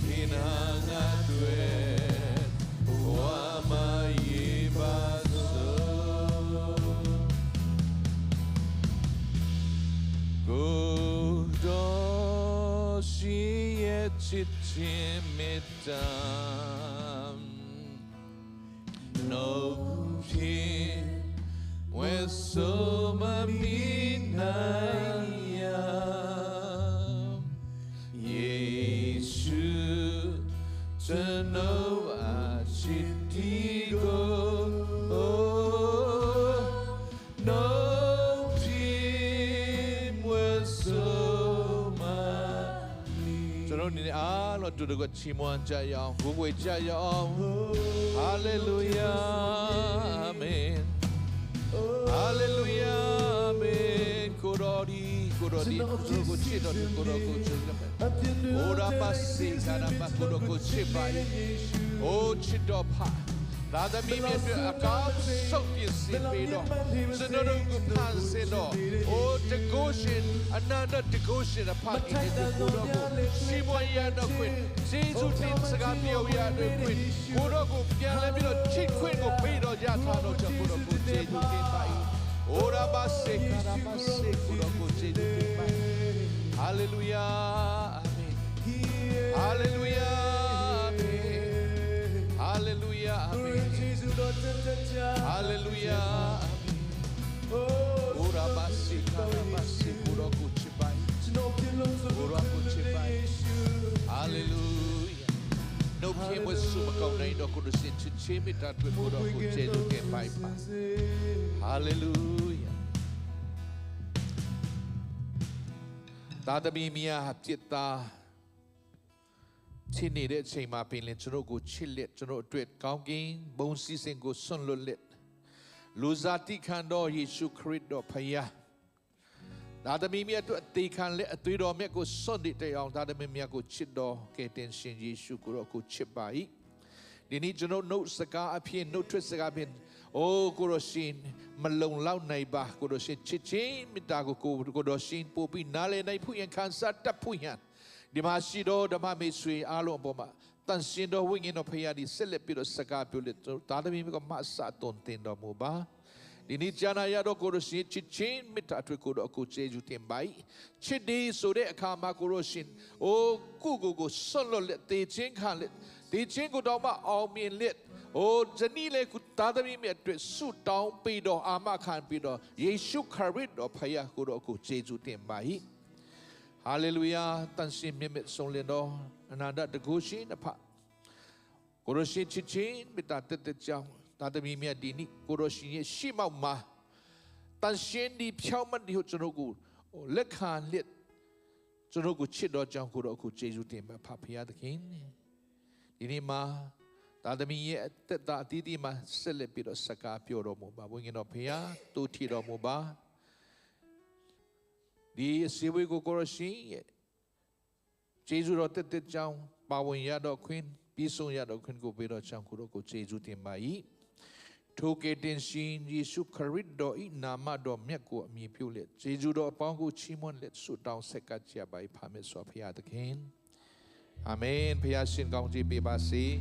กินางัดเวว่ามาเยบาโซกูดอชีเยจิตจิมิตามโนพีเวโซมามีนายาเยซูจะโนอาชิติโกโนพีเวโซมาจะโนนี่อาเราดูดูก็ชิมวันใจยาวกูเวใจยาวฮาเลลูยาอาเมนHallelujah, amen. Kurodi, kuroko chido, kuroko chido. Ora basi, karamba kuroko chibai. Oh chido pa. Nada mi me akam soki sibido. Senorungu panseno. Oh devotion, another devotion upon it. Kuroko. Shimoya no quit. Jesus tin sagapio ya no quit. Kuroko piala miro chikquin go pido yata no kuroko Jesus tin bai. Ora basse karabase kuroko Jesus tin bai. Hallelujah, amen. Hallelujah, amen. Hallelujah, amen. Hallelujah, amen. Ora basse karabase kuroko chibai. Kuroko chibai. Hallelujah. No king was sumako na ino kuno sin chichimi tatwe kuroko Jesus tin bai. Hallelujah. Tadami miya hapjita chini de chima pinlin chuno go chilet chuno twet kaungin bonsi sing go son lolet luzati khando Yesu Christ do phaya Tadami miya tu ati khan le atui do me go son di te ong tadami miya go chit do ke tin shin Yesu ko ko chit bai Dini chuno no saka aphin no twet saka aphin Oh, Kuroshin, Malone Lau Naiba, Kuroshin, Chichin, Mitago, Kuroshin, Popi, Nale, Naipuyan, Kansa, Tapuyan, Dimashido, the Mame Sui, Alo Boma, Tansindo, Wingin of Payadi, Celepiro, Sakapulit, Tadamiko Masa, Tontindo Muba, Dinijana Yado, Kuroshin, Chichin, Mitatu, Kuroko, Jeju Timbai, Chidi, Sode, Kama, Kuroshin, Oh, Kugo, Solo, Teaching Halit, Teaching Gudoma, all mean lit. Oh, Janile Kutadami met suit down Pido, Amakan Pido, Yeshu Karido, Paya Kuroku, Jeju Timbai. Hallelujah, Tansim Mimit Solino, another the Gushin, the Pa. Kuroshin Chichin, Bitatet the Jam, Tadami Dini, Kuroshin, Shima Ma, Tanshin di Piaman di Hutsanogu, Lekan lit Zonogu Chido Jam Kuroku, Jeju Timba, Papia the King. Inima. Tadami teta titi ma selepiro saka pioro muba wingino pia tu tiro muba di siwi ko koroshi Jeju ro tete chang pawon ya do queen pisong ya do queen ko piro chang kuro ko Jeju tin mai Toke tin shin Yesu Christ do I nama do myat ko mi pyu let Jeju do apang ko chimon let su taw seka chia bai pha me so phia the kin Amen phia sin kaung ji pi ba si